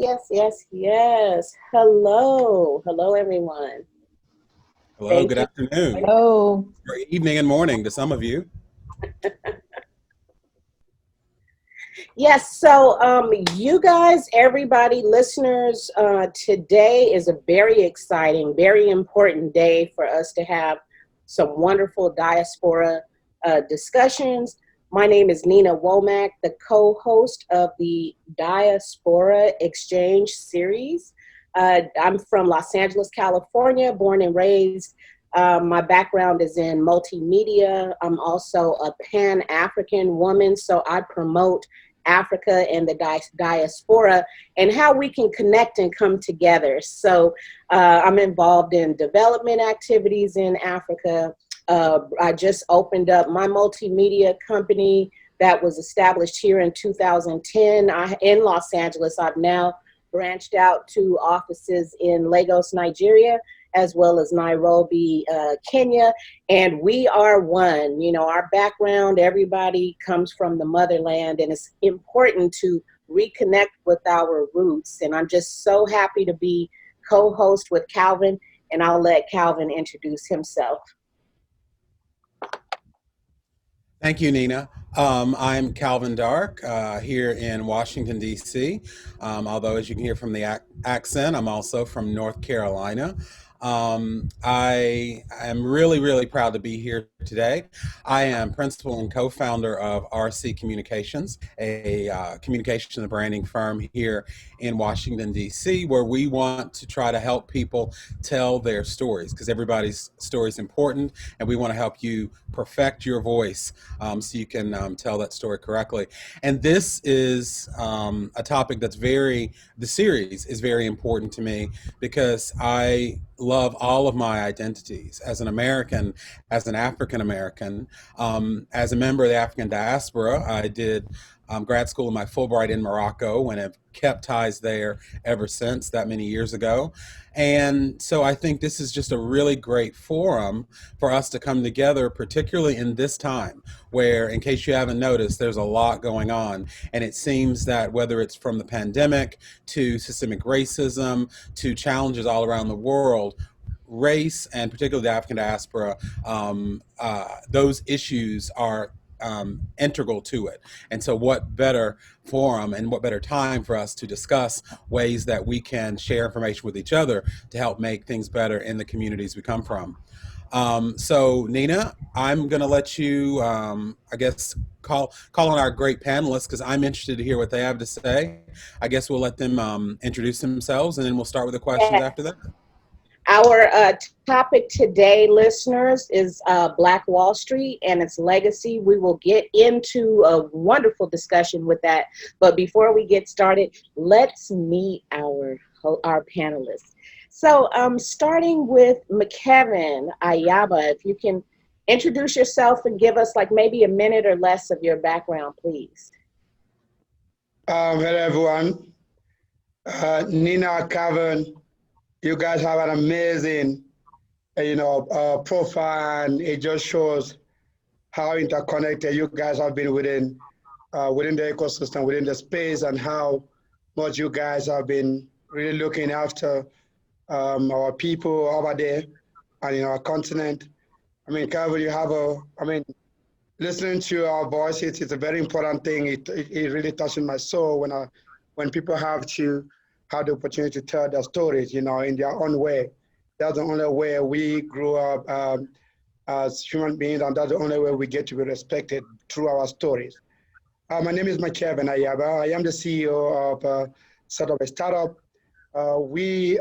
yes. Hello, everyone. Hello, Thank good you. afternoon, Oh, or evening and morning to some of you. Yes, so you guys, everybody, listeners, today is a very exciting, very important day for us to have some wonderful diaspora discussions. My name is Nina Womack, the co-host of the Diaspora Exchange series. I'm from Los Angeles, California, born and raised. My background is in multimedia. I'm also a Pan-African woman, so I promote Africa and the diaspora and how we can connect and come together. So I'm involved in development activities in Africa. I just opened up my multimedia company that was established here in 2010 in Los Angeles. I've now branched out to offices in Lagos, Nigeria, as well as Nairobi, Kenya, and we are one. You know, our background, everybody comes from the motherland, and it's important to reconnect with our roots. And I'm just so happy to be co-host with Calvin, and I'll let Calvin introduce himself. Thank you, Nina. I'm Calvin Dark here in Washington, D.C. Although, as you can hear from the accent, I'm also from North Carolina. I am really proud to be here today. I am principal and co-founder of RC Communications, a communication and branding firm here in Washington, D.C., where we want to try to help people tell their stories because everybody's story is important, and we want to help you perfect your voice so you can tell that story correctly. And this is a topic the series is very important to me because I love all of my identities as an American, as an African American, as a member of the African diaspora. I did grad school in my Fulbright in Morocco and have kept ties there ever since that many years ago. And so I think this is just a really great forum for us to come together, particularly in this time where, in case you haven't noticed, there's a lot going on. And it seems that whether it's from the pandemic to systemic racism to challenges all around the world, race and particularly the African diaspora, those issues are integral to it. And so, what better forum and what better time for us to discuss ways that we can share information with each other to help make things better in the communities we come from. So, Nina, I'm going to let you, I guess, call on our great panelists because I'm interested to hear what they have to say. I guess we'll let them introduce themselves, and then we'll start with the questions Yes. after that. Our topic today, listeners, is Black Wall Street and its legacy. We will get into a wonderful discussion with that. But before we get started, let's meet our panelists. So, starting with Mckevin Ayaba, if you can introduce yourself and give us like maybe a minute or less of your background, please. Hello everyone. Nina, Kevin, you guys have an amazing, profile, and it just shows how interconnected you guys have been within the ecosystem, within the space, and how much you guys have been really looking after our people over there and in our continent. I mean, Kevin, listening to our voice, it's a very important thing. It really touches my soul when people have the opportunity to tell their stories, in their own way. That's the only way we grew up as human beings, and that's the only way we get to be respected through our stories. My name is Mckevin Ayaba. I am the CEO of set up a startup. We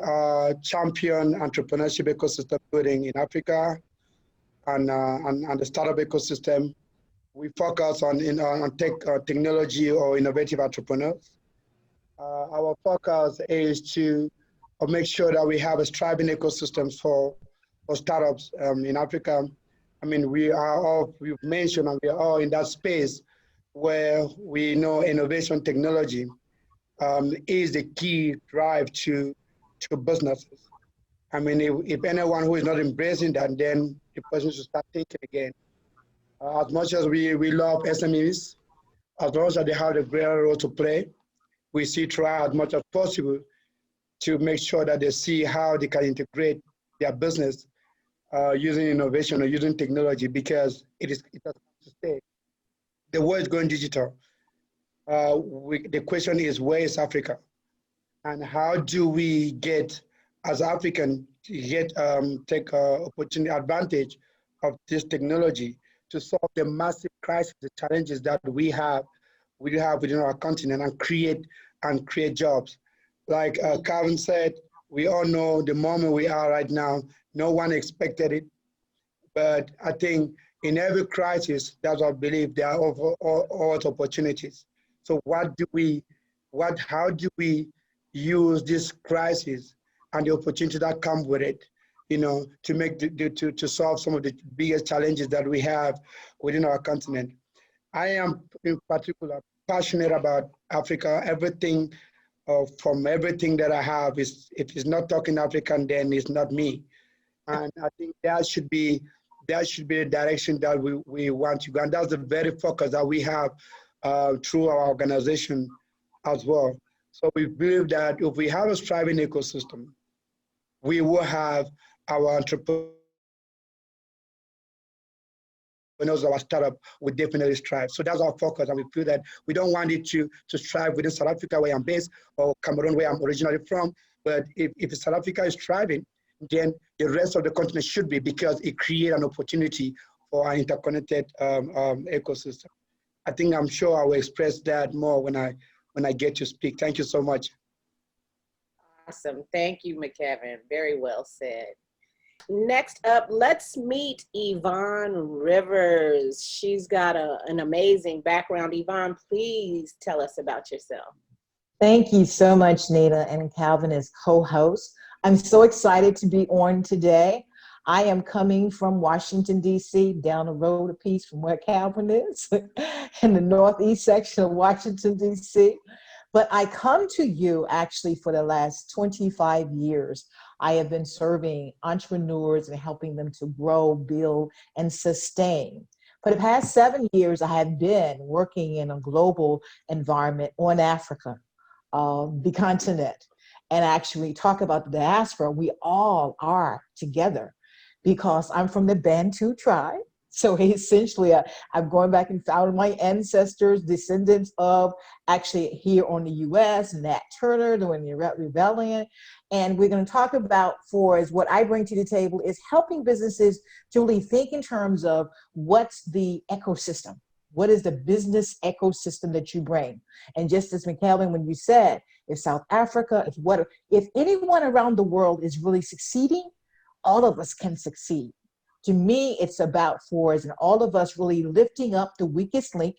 champion entrepreneurship ecosystem building in Africa and the startup ecosystem. We focus on technology or innovative entrepreneurs. Our focus is to make sure that we have a thriving ecosystems for startups in Africa. I mean, we've mentioned, and we are all in that space where we know innovation technology is the key drive to businesses. I mean, if anyone who is not embracing that, then the person should start thinking again. As much as we love SMEs, as long as they have a great role to play, we see try as much as possible to make sure that they see how they can integrate their business using innovation or using technology, because it has to stay. The world is going digital. The question is, where is Africa? And how do we get, as African, to get take opportunity advantage of this technology to solve the massive crisis, the challenges that we have within our continent, and create jobs. Like Calvin said, we all know the moment we are right now. No one expected it, but I think in every crisis, that's what I believe, there are always opportunities. So how do we use this crisis and the opportunity that come with it, to make to solve some of the biggest challenges that we have within our continent. I am in particular passionate about Africa. Everything from everything that I have is, if it's not talking African, then it's not me. And I think that should be the direction that we want to go. And that's the very focus that we have through our organization as well. So we believe that if we have a thriving ecosystem, we will have our entrepreneurs, our startup would definitely strive. So that's our focus, and we feel that we don't want it to strive within South Africa, where I'm based, or Cameroon, where I'm originally from. But if South Africa is thriving, then the rest of the continent should be, because it creates an opportunity for an interconnected ecosystem. I'm sure I will express that more when I get to speak. Thank you so much. Awesome. Thank you, Mckevin. Very well said. Next up, let's meet Yvonne Rivers. She's got an amazing background. Yvonne, please tell us about yourself. Thank you so much, Nita and Calvin as co-hosts. I'm so excited to be on today. I am coming from Washington, D.C., down the road a piece from where Calvin is, in the northeast section of Washington, D.C. But I come to you actually for the last 25 years. I have been serving entrepreneurs and helping them to grow, build, and sustain. For the past 7 years, I have been working in a global environment on Africa, the continent. And actually talk about the diaspora, we all are together, because I'm from the Bantu tribe. So essentially, I'm going back and found my ancestors, descendants of actually here on the U.S., Nat Turner during the rebellion. And we're going to talk about, what I bring to the table is helping businesses to really think in terms of what's the ecosystem. What is the business ecosystem that you bring? And just as Mckevin, when you said, if South Africa, if anyone around the world is really succeeding, all of us can succeed. To me, it's about and all of us really lifting up the weakest link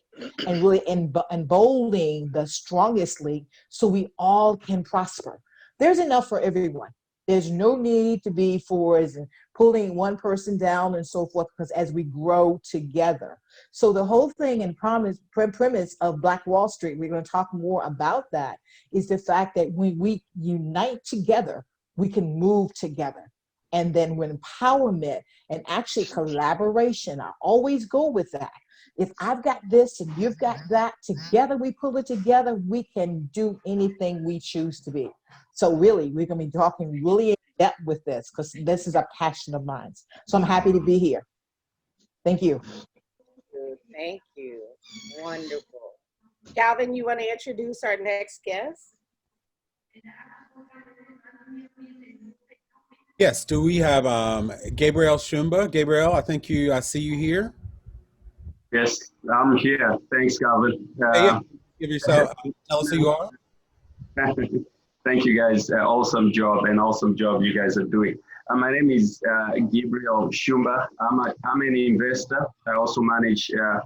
and really emboldening the strongest link, so we all can prosper. There's enough for everyone. There's no need to be and pulling one person down and so forth, because as we grow together. So the whole thing and premise of Black Wall Street, we're going to talk more about that, is the fact that when we unite together, we can move together. And then when empowerment and actually collaboration, I always go with that. If I've got this and you've got that, together we pull it together, we can do anything we choose to be. So really, we're going to be talking really in depth with this, because this is a passion of mine. So I'm happy to be here. Thank you. Thank you. Wonderful. Calvin, you want to introduce our next guest? Yes, do we have Gabriel Shumba? Gabriel, I see you here. Yes, I'm here. Thanks, Calvin. Give yourself, tell us who you are. Thank you, guys. Awesome job you guys are doing. My name is Gabriel Shumba. I'm an investor. I also manage a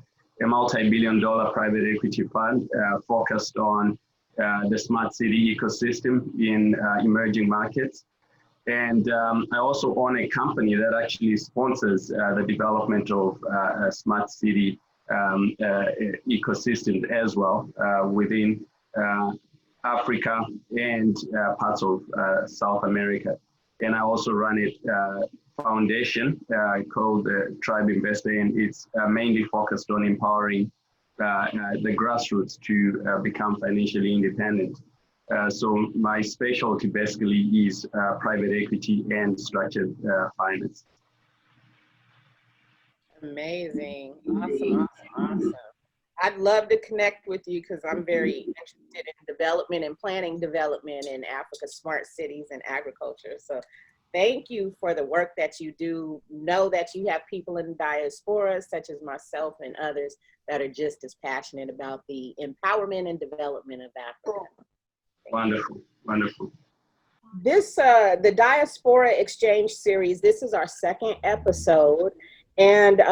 multi-billion-dollar private equity fund focused on the smart city ecosystem in emerging markets. And I also own a company that actually sponsors the development of a smart city ecosystem as well within Africa and parts of South America. And I also run a foundation called Tribe Investor, and it's mainly focused on empowering the grassroots to become financially independent. So my specialty basically is private equity and structured finance. Amazing. Awesome, awesome, awesome. I'd love to connect with you because I'm very interested in development and planning development in Africa's smart cities and agriculture. So thank you for the work that you do. Know that you have people in the diaspora, such as myself and others, that are just as passionate about the empowerment and development of Africa. Wonderful, wonderful. This, the Diaspora Exchange series, this is our second episode. And,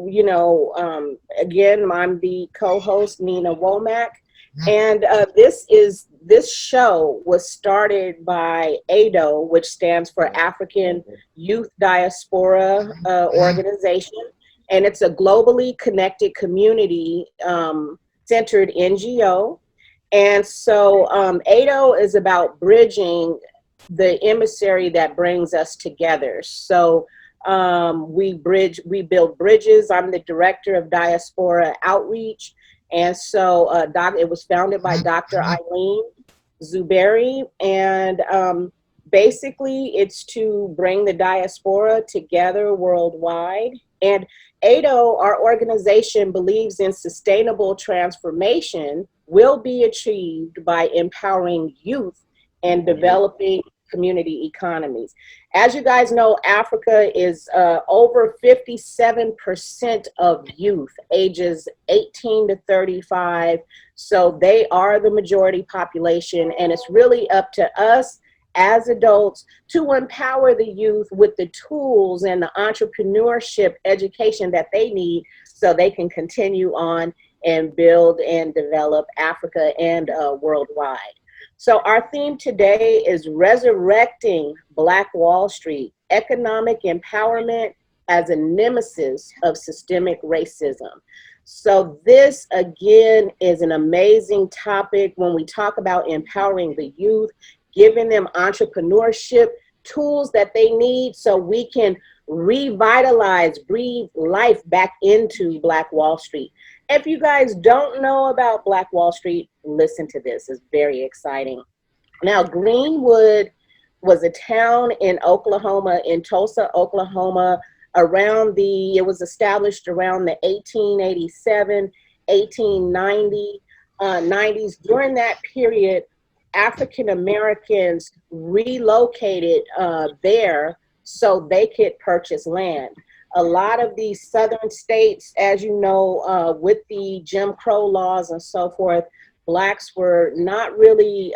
you know, again, I'm the co-host, Nina Womack. And this show was started by ADO, which stands for African Youth Diaspora Organization. And it's a globally connected community centered NGO. And so ADO is about bridging the emissary that brings us together. So we build bridges. I'm the director of Diaspora Outreach. And so it was founded by Dr. Eileen Zuberi. And basically it's to bring the diaspora together worldwide. And ADO, our organization, believes in sustainable transformation will be achieved by empowering youth and developing community economies. As you guys know, Africa is over 57% of youth ages 18 to 35. So they are the majority population, and it's really up to us as adults to empower the youth with the tools and the entrepreneurship education that they need so they can continue on and build and develop Africa and worldwide. So our theme today is Resurrecting Black Wall Street, Economic Empowerment as a Nemesis of Systemic Racism. So this, again, is an amazing topic when we talk about empowering the youth, giving them entrepreneurship tools that they need so we can revitalize, breathe life back into Black Wall Street. If you guys don't know about Black Wall Street, listen to this. It's very exciting. Now, Greenwood was a town in Oklahoma, in Tulsa, Oklahoma, it was established around the 1887, 1890, 90s. During that period, African Americans relocated there so they could purchase land. A lot of these southern states, as you know, with the Jim Crow laws and so forth, Blacks were not really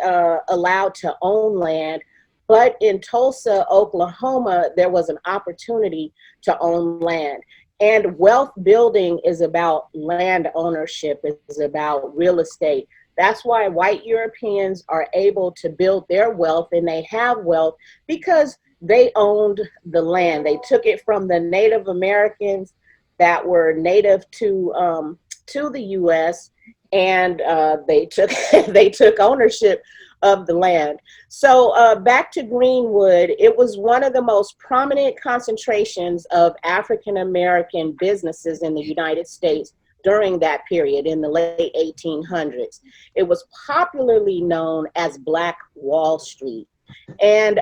allowed to own land. But in Tulsa, Oklahoma, there was an opportunity to own land. And wealth building is about land ownership, it's about real estate. That's why white Europeans are able to build their wealth, and they have wealth because they owned the land. They took it from the Native Americans that were native to the U.S., and they took ownership of the land. So back to Greenwood, it was one of the most prominent concentrations of African American businesses in the United States during that period in the late 1800s. It was popularly known as Black Wall Street. And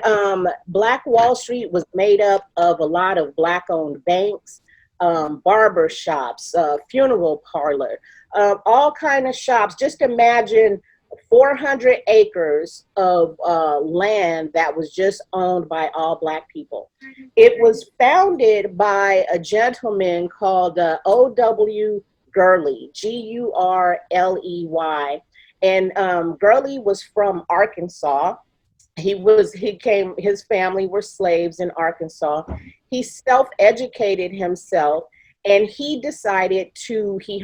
Black Wall Street was made up of a lot of Black-owned banks, barber shops, funeral parlor, all kind of shops. Just imagine 400 acres of land that was just owned by all Black people. It was founded by a gentleman called O.W. Gurley, G-U-R-L-E-Y. And Gurley was from Arkansas. His family were slaves in Arkansas. He self-educated himself, and he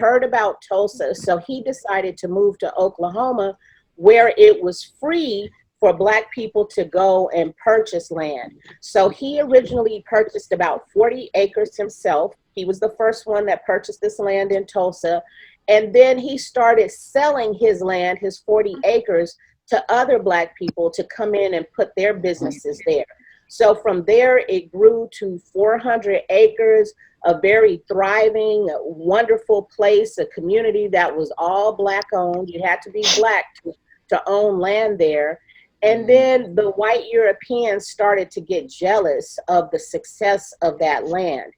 heard about Tulsa, so he decided to move to Oklahoma, where it was free for Black people to go and purchase land. So he originally purchased about 40 acres himself. He was the first one that purchased this land in Tulsa. And then he started selling his land, his 40 acres, to other Black people to come in and put their businesses there. So from there, it grew to 400 acres, a very thriving, wonderful place, a community that was all Black owned. You had to be Black to own land there. And then the white Europeans started to get jealous of the success of that land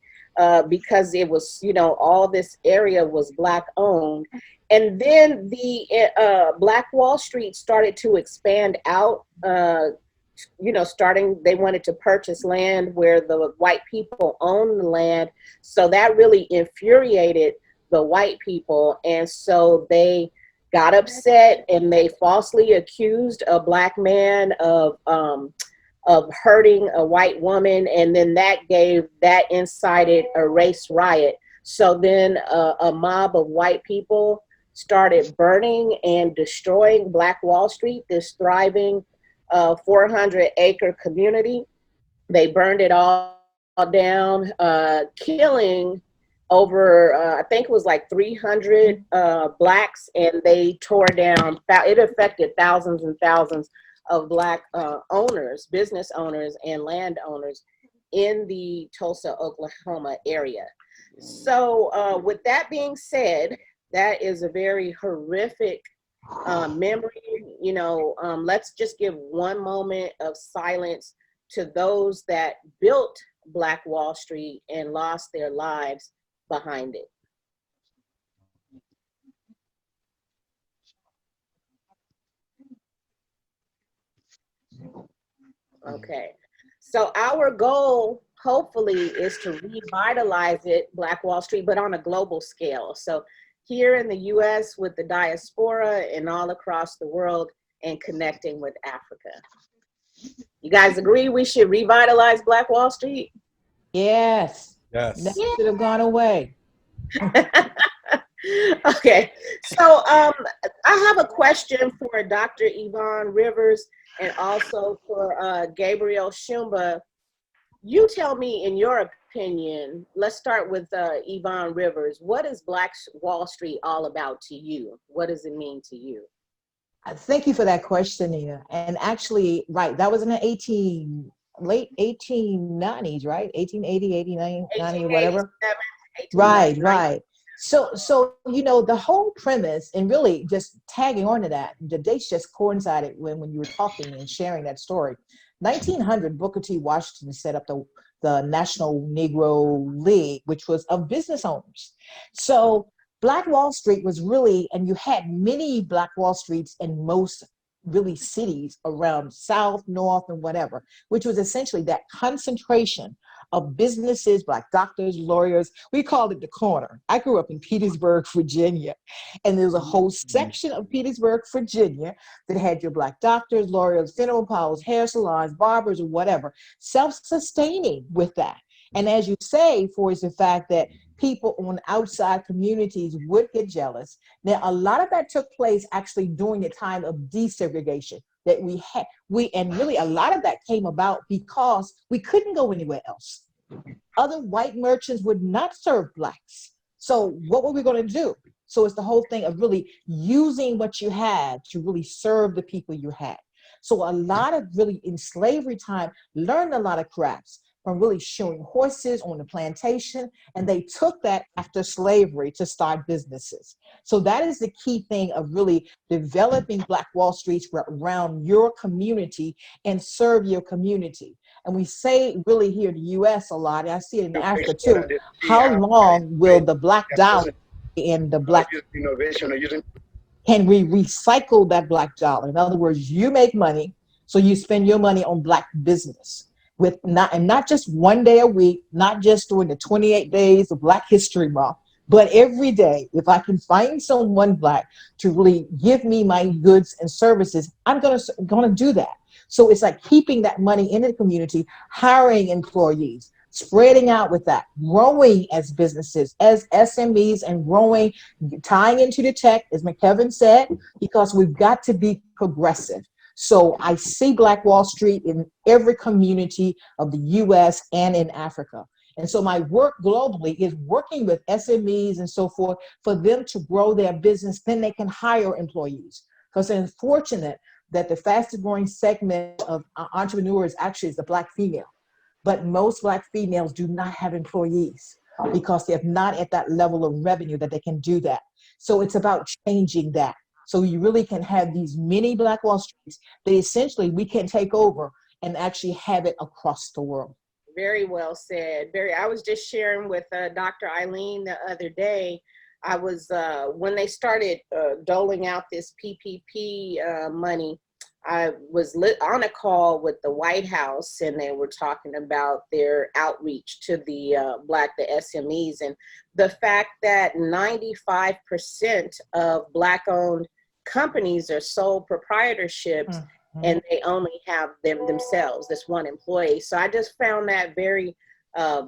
because it was, you know, all this area was Black owned. And then the Black Wall Street started to expand out, you know, they wanted to purchase land where the white people owned the land. So that really infuriated the white people. And so they got upset and they falsely accused a Black man of hurting a white woman. And then that incited a race riot. So then a mob of white people started burning and destroying Black Wall Street, this thriving 400-acre community. They burned it all down, killing over, I think it was like 300 Blacks, and they tore down, it affected thousands and thousands of Black owners, business owners, and landowners in the Tulsa, Oklahoma area. So with that being said, that is a very horrific memory. You know, let's just give one moment of silence to those that built Black Wall Street and lost their lives behind it. Okay, so our goal hopefully is to revitalize it, Black Wall Street, but on a global scale. So here in the US with the diaspora and all across the world, and connecting with Africa. You guys agree we should revitalize Black Wall Street? Yes. Yes. That should have gone away. Okay, so I have a question for Dr. Yvonne Rivers and also for Gabriel Shumba. You tell me, in your opinion, let's start with Yvonne Rivers. What is Black Wall Street all about to you? What does it mean to you? Thank you for that question, Nina. And actually, right, that was in the late 1890s, right? 1880, 89, 90, whatever. Right, right. So, you know, the whole premise, and really just tagging on to that, the dates just coincided when you were talking and sharing that story. 1900, Booker T. Washington set up the National Negro League, which was of business owners. So Black Wall Street was really, and you had many Black Wall Streets in most really cities around South, North, and whatever, which was essentially that concentration of businesses, Black doctors, lawyers. We called it the corner. I grew up in Petersburg, Virginia, and there's a whole section of Petersburg, Virginia that had your Black doctors, lawyers, funeral parlors, hair salons, barbers, or whatever, self-sustaining with that. And as you say, for is the fact that people on outside communities would get jealous. Now, a lot of that took place actually during the time of desegregation that we had. And really a lot of that came about because we couldn't go anywhere else. Other white merchants would not serve Blacks. So what were we going to do? So it's the whole thing of really using what you had to really serve the people you had. So a lot of really in slavery time learned a lot of crafts from really showing horses on the plantation, and they took that after slavery to start businesses. So that is the key thing of really developing Black Wall Streets around your community and serve your community. And we say really here in the US a lot, and I see it in Africa too, how long will the Black dollar and the Black innovation or using, can we recycle that Black dollar? In other words, you make money, so you spend your money on Black business. With not just one day a week, not just during the 28 days of Black History Month, but every day. If I can find someone Black to really give me my goods and services, I'm gonna do that. So it's like keeping that money in the community, hiring employees, spreading out with that, growing as businesses, as SMEs, and growing, tying into the tech, as Mckevin said, because we've got to be progressive. So I see Black Wall Street in every community of the US and in Africa. And so my work globally is working with SMEs and so forth for them to grow their business, then they can hire employees. Because it's unfortunate that the fastest growing segment of entrepreneurs actually is the Black female. But most Black females do not have employees because they're not at that level of revenue that they can do that. So it's about changing that. So you really can have these mini Black Wall Streets that essentially we can take over and actually have it across the world. Very well said. I was just sharing with Dr. Eileen the other day. I was, when they started doling out this PPP money, I was on a call with the White House, and they were talking about their outreach to the the SMEs, and the fact that 95% of Black-owned companies are sole proprietorships, and they only have themselves, this one employee. So I just found that very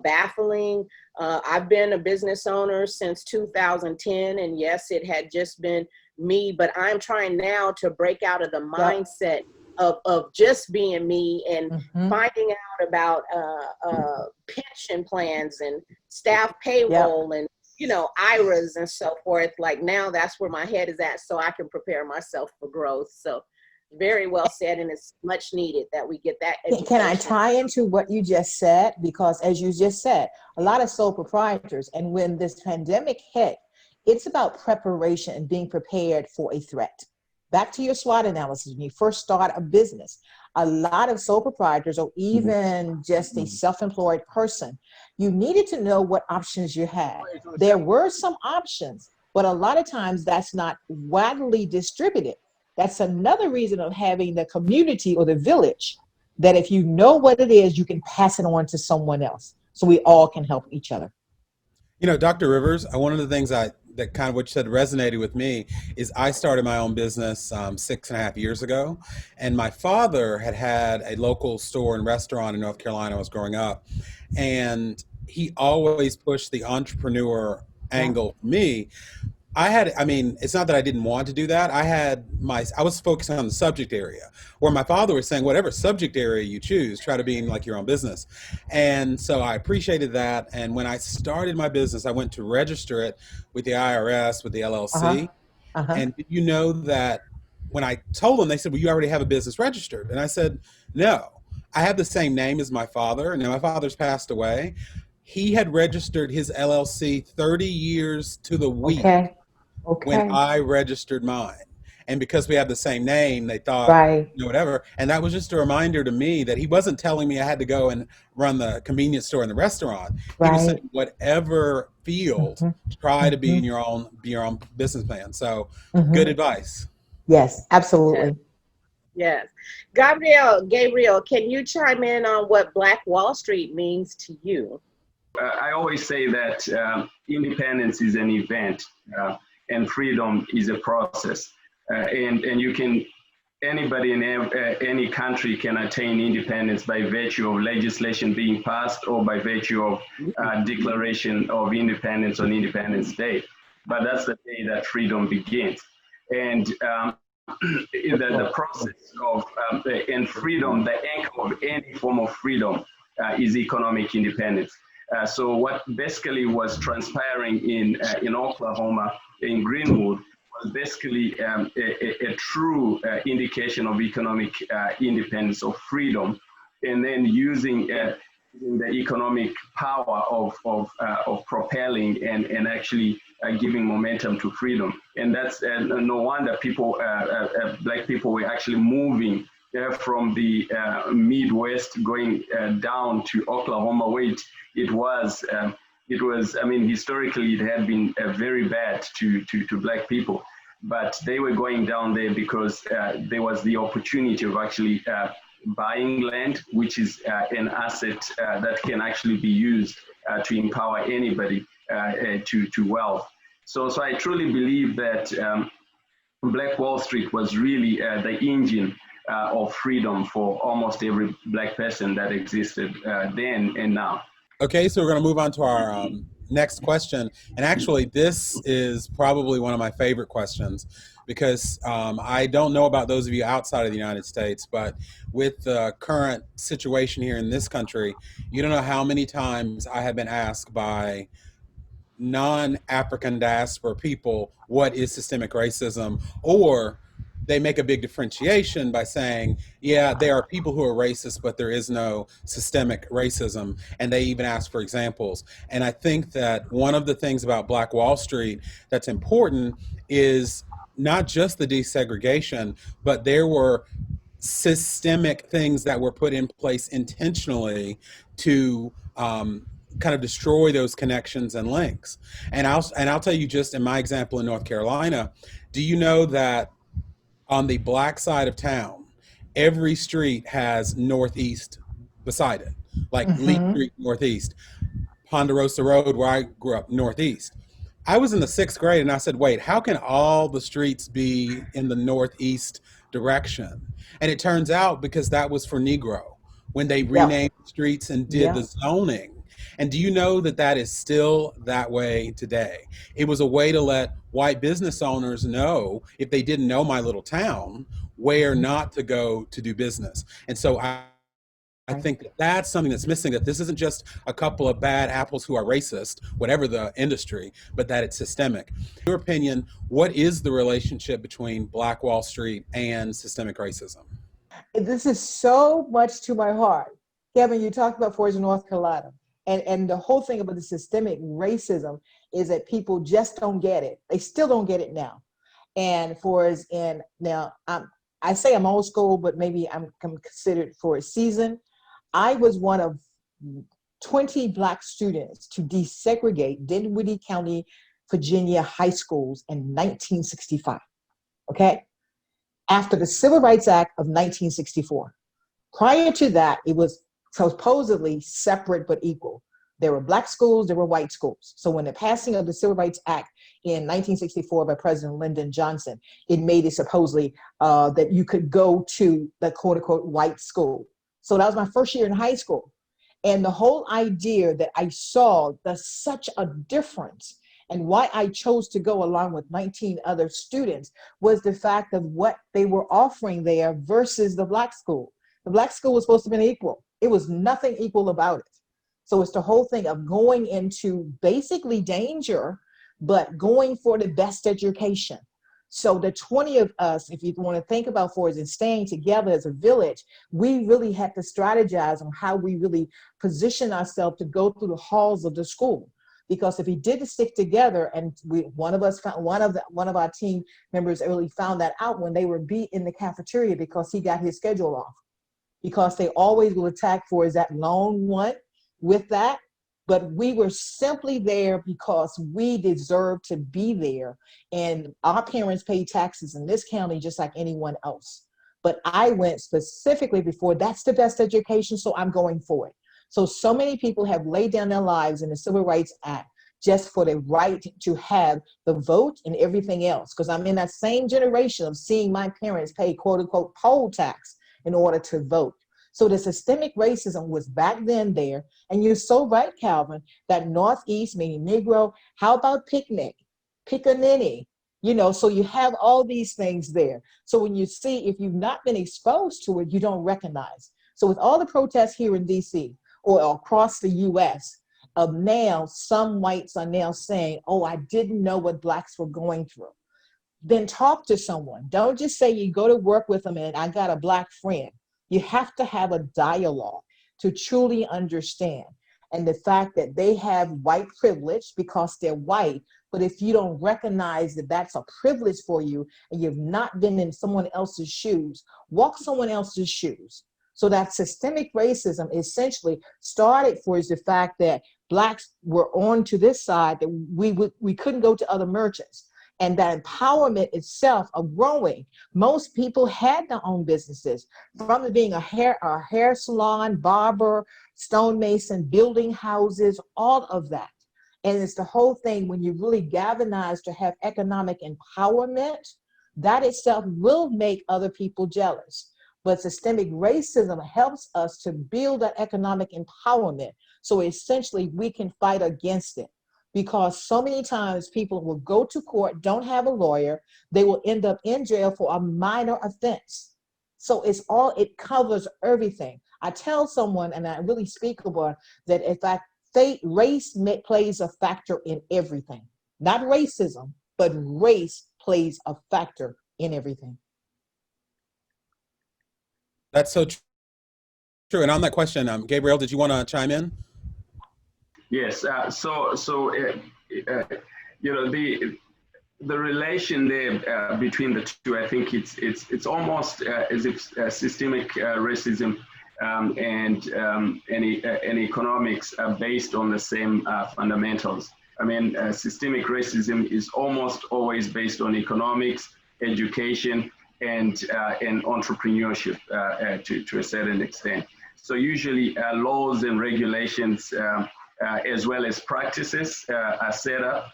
baffling. I've been a business owner since 2010, and yes, it had just been me, but I'm trying now to break out of the mindset of just being me and finding out about pension plans and staff payroll and, you know, IRAs and so forth. Like now that's where my head is at, so I can prepare myself for growth. So very well said, and it's much needed that we get that education. Can I tie into what you just said? Because as you just said, a lot of sole proprietors, and when this pandemic hit, it's about preparation and being prepared for a threat. Back to your SWOT analysis, when you first start a business, a lot of sole proprietors or even just a self-employed person, you needed to know what options you had. There were some options, but a lot of times that's not widely distributed. That's another reason of having the community or the village, that if you know what it is, you can pass it on to someone else. So we all can help each other. You know, Dr. Rivers, one of the things that kind of what you said resonated with me is I started my own business 6.5 years ago. And my father had a local store and restaurant in North Carolina when I was growing up. And he always pushed the entrepreneur angle for me. It's not that I didn't want to do that. I was focusing on the subject area, where my father was saying, whatever subject area you choose, try to be in like your own business. And so I appreciated that. And when I started my business, I went to register it with the IRS, with the LLC. And did you know that when I told them, they said, well, you already have a business registered. And I said, no, I have the same name as my father. And now my father's passed away. He had registered his LLC 30 years to the week. When I registered mine. And because we have the same name, they thought, you know, whatever. And that was just a reminder to me that he wasn't telling me I had to go and run the convenience store and the restaurant. He was saying, whatever field, try to be in your own business plan. So good advice. Yes, absolutely. Yes. Gabriel, can you chime in on what Black Wall Street means to you? I always say that independence is an event. And freedom is a process, and you can, anybody in any country can attain independence by virtue of legislation being passed or by virtue of declaration of independence on Independence Day. But that's the day that freedom begins, and the process of and freedom, the anchor of any form of freedom is economic independence. So what basically was transpiring in Oklahoma, in Greenwood, was basically a true indication of economic independence, of freedom, and then using the economic power of propelling and actually giving momentum to freedom. And that's no wonder people, Black people, were actually moving from the Midwest going down to Oklahoma, where it was, I mean, historically it had been very bad to Black people, but they were going down there because there was the opportunity of actually buying land, which is an asset that can actually be used to empower anybody to wealth. So I truly believe that Black Wall Street was really the engine of freedom for almost every Black person that existed then and now. Okay, so we're going to move on to our next question. And actually, this is probably one of my favorite questions because I don't know about those of you outside of the United States, but with the current situation here in this country, you don't know how many times I have been asked by non-African diaspora people, what is systemic racism? Or they make a big differentiation by saying, yeah, there are people who are racist, but there is no systemic racism. And they even ask for examples. And I think that one of the things about Black Wall Street that's important is not just the desegregation, but there were systemic things that were put in place intentionally to kind of destroy those connections and links. And I'll tell you, just in my example in North Carolina, do you know that on the Black side of town, every street has Northeast beside it, like Lee Mm-hmm. Street Northeast, Ponderosa Road, where I grew up, Northeast. I was in the 6th grade and I said, wait, how can all the streets be in the Northeast direction? And it turns out because that was for Negro when they Yeah. renamed streets and did Yeah. the zoning. And do you know that that is still that way today? It was a way to let white business owners know, if they didn't know my little town, where not to go to do business. And so I think that that's something that's missing, that this isn't just a couple of bad apples who are racist, whatever the industry, but that it's systemic. In your opinion, what is the relationship between Black Wall Street and systemic racism? This is so much to my heart. Kevin, you talked about Forza, North Carolina. And the whole thing about the systemic racism is that people just don't get it. They still don't get it now. And for as in now, I say I'm old school, but maybe I'm considered for a season. I was one of 20 Black students to desegregate Dinwiddie County, Virginia high schools in 1965. Okay, after the Civil Rights Act of 1964. Prior to that, it was supposedly separate but equal. There were Black schools, there were white schools. So when the passing of the Civil Rights Act in 1964 by President Lyndon Johnson, it made it supposedly that you could go to the quote unquote white school. So that was my first year in high school. And the whole idea that I saw there's such a difference, and why I chose to go along with 19 other students was the fact of what they were offering there versus the Black school. The Black school was supposed to be equal. It was nothing equal about it. So it's the whole thing of going into basically danger, but going for the best education. So the 20 of us, if you want to think about for us and staying together as a village, we really had to strategize on how we really position ourselves to go through the halls of the school. Because if we didn't stick together, and one of our team members really found that out when they were beat in the cafeteria because he got his schedule off. Because they always will attack for is that lone one with that. But we were simply there because we deserved to be there. And our parents paid taxes in this county just like anyone else. But I went specifically before, that's the best education, so I'm going for it. So many people have laid down their lives in the Civil Rights Act just for the right to have the vote and everything else. Because I'm in that same generation of seeing my parents pay quote unquote poll tax in order to vote. So the systemic racism was back then there. And you're so right, Calvin, that Northeast, meaning Negro, how about picnic, pickaninny, so you have all these things there. So when you see, if you've not been exposed to it, you don't recognize. So with all the protests here in DC or across the US, now some whites are now saying, oh, I didn't know what Blacks were going through. Then talk to someone. Don't just say you go to work with them and I got a Black friend. You have to have a dialogue to truly understand. And the fact that they have white privilege because they're white, but if you don't recognize that that's a privilege for you and you've not been in someone else's shoes, walk someone else's shoes. So that systemic racism essentially started for is the fact that Blacks were on to this side, that we couldn't go to other merchants. And that empowerment itself of growing. Most people had their own businesses, from being a hair salon, barber, stonemason, building houses, all of that. And it's the whole thing when you really galvanize to have economic empowerment, that itself will make other people jealous. But systemic racism helps us to build that economic empowerment. So essentially we can fight against it. Because so many times people will go to court, don't have a lawyer, they will end up in jail for a minor offense. So it covers everything. I tell someone, and I really speak about that, in fact, race plays a factor in everything. Not racism, but race plays a factor in everything. That's so true. And on that question, Gabriel, did you want to chime in? Yes. You know, the relation there between the two, I think it's almost as if systemic racism and economics are based on the same fundamentals. I mean, systemic racism is almost always based on economics, education, and entrepreneurship to a certain extent. So usually laws and regulations as well as practices are set up.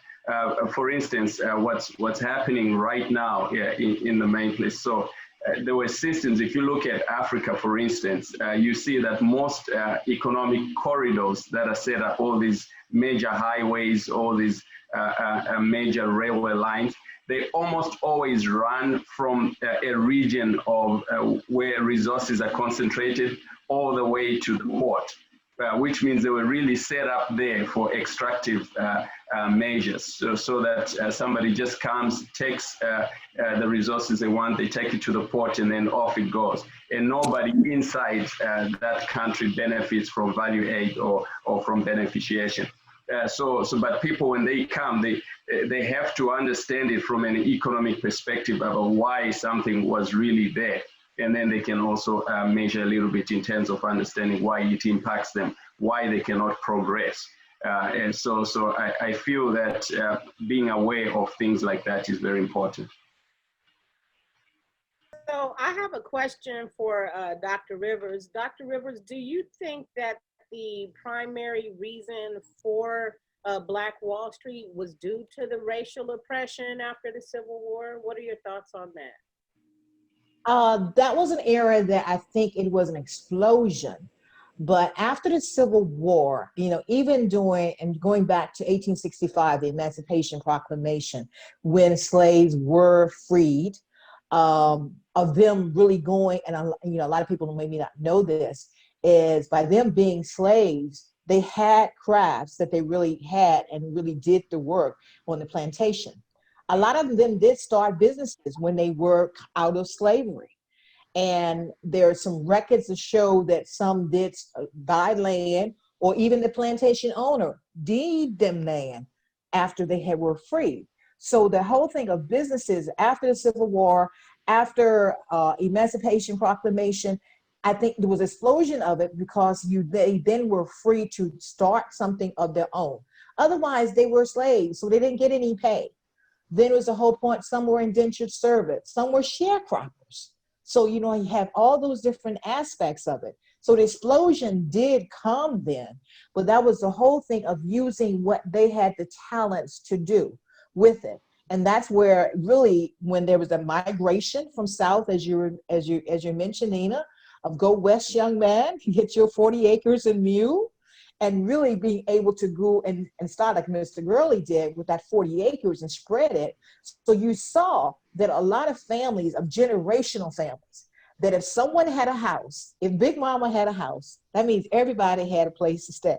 For instance, what's happening right now in the main place. So there were systems, if you look at Africa, for instance, you see that most economic corridors that are set up, all these major highways, all these major railway lines, they almost always run from a region of where resources are concentrated all the way to the port. Which means they were really set up there for extractive measures, so that somebody just comes, takes the resources they want, they take it to the port, and then off it goes. And nobody inside that country benefits from value aid or from beneficiation. But people, when they come, they have to understand it from an economic perspective about why something was really there. And then they can also measure a little bit in terms of understanding why it impacts them, why they cannot progress. And so I feel that being aware of things like that is very important. So I have a question for Dr. Rivers. Dr. Rivers, do you think that the primary reason for Black Wall Street was due to the racial oppression after the Civil War? What are your thoughts on that? That was an era that I think it was an explosion. But after the Civil War, you know, even doing and going back to 1865, the Emancipation Proclamation, when slaves were freed, of them really going, and you know, a lot of people maybe not know this, is by them being slaves, they had crafts that they really had and really did the work on the plantation. A lot of them did start businesses when they were out of slavery. And there are some records that show that some did buy land, or even the plantation owner deed them land after they were freed. So the whole thing of businesses after the Civil War, after Emancipation Proclamation, I think there was an explosion of it because they then were free to start something of their own. Otherwise, they were slaves, so they didn't get any pay. Then it was the whole point, some were indentured servants, some were sharecroppers. So, you know, you have all those different aspects of it. So the explosion did come then, but that was the whole thing of using what they had the talents to do with it. And that's where really, when there was a migration from South, as you mentioned, Nina, of go west, young man, get your 40 acres and mule. And really being able to go and start like Mr. Gurley did with that 40 acres and spread it. So you saw that a lot of families, of generational families, that if someone had a house, if Big Mama had a house, that means everybody had a place to stay.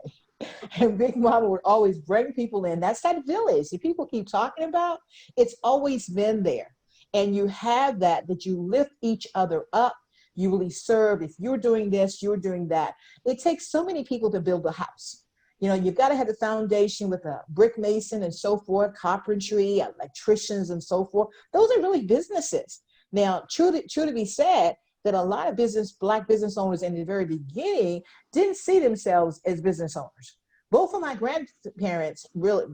And Big Mama would always bring people in. That's that village that people keep talking about. It's always been there. And you have that you lift each other up. You really serve. If you're doing this, you're doing that. It takes so many people to build a house. You know, you've got to have the foundation with a brick mason and so forth, carpentry, electricians and so forth. Those are really businesses. Now, true to be said, that a lot of Black business owners in the very beginning didn't see themselves as business owners. Both of my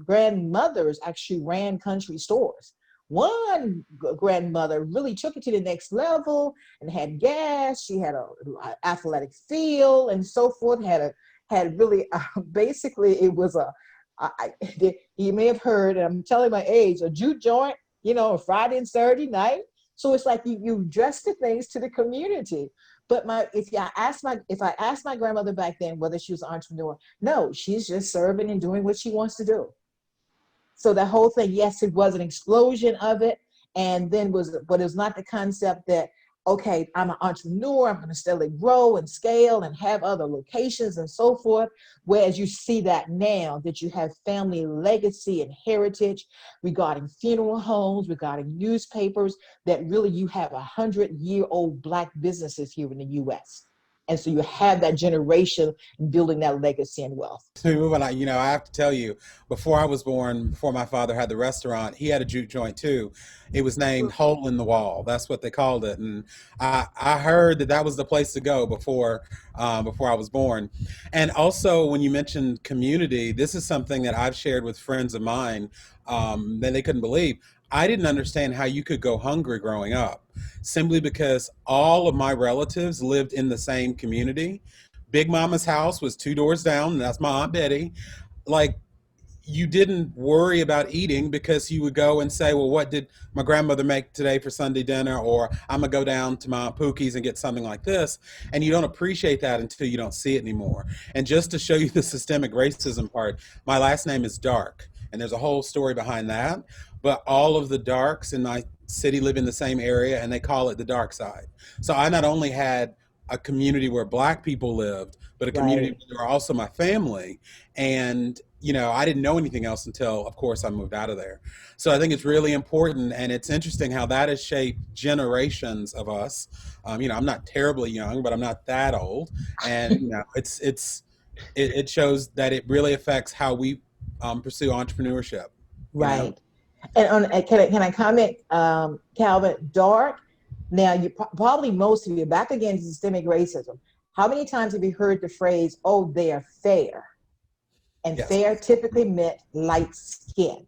grandmothers actually ran country stores. One grandmother really took it to the next level and had gas. She had an athletic field and so forth. Had really basically it was you may have heard, and I'm telling my age, a juke joint, you know, Friday and Saturday night. So it's like you dress the things to the community. But if I asked my grandmother back then whether she was an entrepreneur, no, she's just serving and doing what she wants to do. So the whole thing, yes, it was an explosion of it, but it was not the concept that, okay, I'm an entrepreneur, I'm going to steadily grow and scale and have other locations and so forth. Whereas you see that now that you have family legacy and heritage regarding funeral homes, regarding newspapers, that really you have 100-year-old Black businesses here in the US. And so you have that generation building that legacy and wealth. And I have to tell you, before I was born, before my father had the restaurant, he had a juke joint too. It was named Hole in the Wall. That's what they called it. And I heard that was the place to go before I was born. And also, when you mentioned community, this is something that I've shared with friends of mine that they couldn't believe. I didn't understand how you could go hungry growing up, simply because all of my relatives lived in the same community. Big Mama's house was 2 doors down, and that's my Aunt Betty. Like, you didn't worry about eating because you would go and say, well, what did my grandmother make today for Sunday dinner? Or I'm gonna go down to my Aunt Pookie's and get something like this. And you don't appreciate that until you don't see it anymore. And just to show you the systemic racism part, my last name is Dark, and there's a whole story behind that. But all of the darks in my city live in the same area, and they call it the dark side. So I not only had a community where Black people lived, but a community where were also my family. And, I didn't know anything else until, of course, I moved out of there. So I think it's really important, and it's interesting how that has shaped generations of us. I'm not terribly young, but I'm not that old. And, it shows that it really affects how we pursue entrepreneurship. Right. And can I comment, Calvin? Dark. Now, you probably most of you back against systemic racism. How many times have you heard the phrase, "Oh, they are fair"? And Yes. Fair typically meant light skin.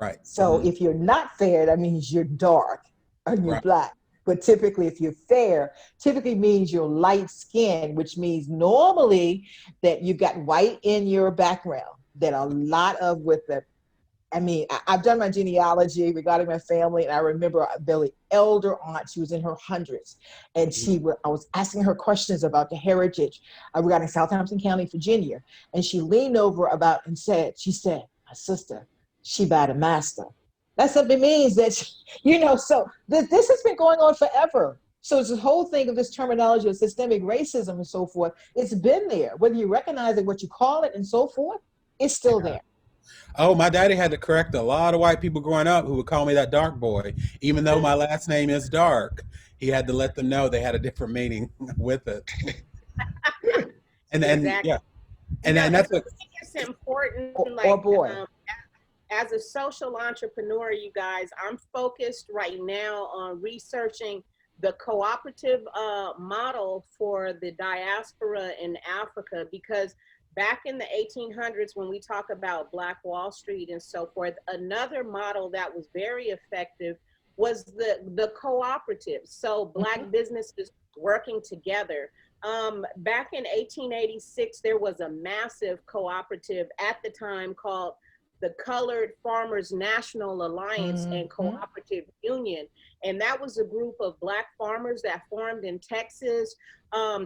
Right. So if you're not fair, that means you're dark or you're Black. But typically, if you're fair, typically means you're light skinned, which means normally that you've got white in your background. That a lot of I've done my genealogy regarding my family, and I remember a very elder aunt. She was in her hundreds, and I was asking her questions about the heritage regarding Southampton County, Virginia, and she leaned over and said, "My sister, she by the master." That simply means that, so this has been going on forever. So it's this whole thing of this terminology of systemic racism and so forth. It's been there, whether you recognize it, what you call it, and so forth. It's still there. Oh, my daddy had to correct a lot of white people growing up who would call me that dark boy, even though my last name is Dark. He had to let them know they had a different meaning with it. And Exactly. yeah, and that's I think it's important. As a social entrepreneur, you guys, I'm focused right now on researching the cooperative model for the diaspora in Africa, because back in the 1800s, when we talk about Black Wall Street and so forth, another model that was very effective was the cooperative. So Black businesses working together. Back in 1886, there was a massive cooperative at the time called the Colored Farmers National Alliance and Cooperative Union. And that was a group of Black farmers that formed in Texas.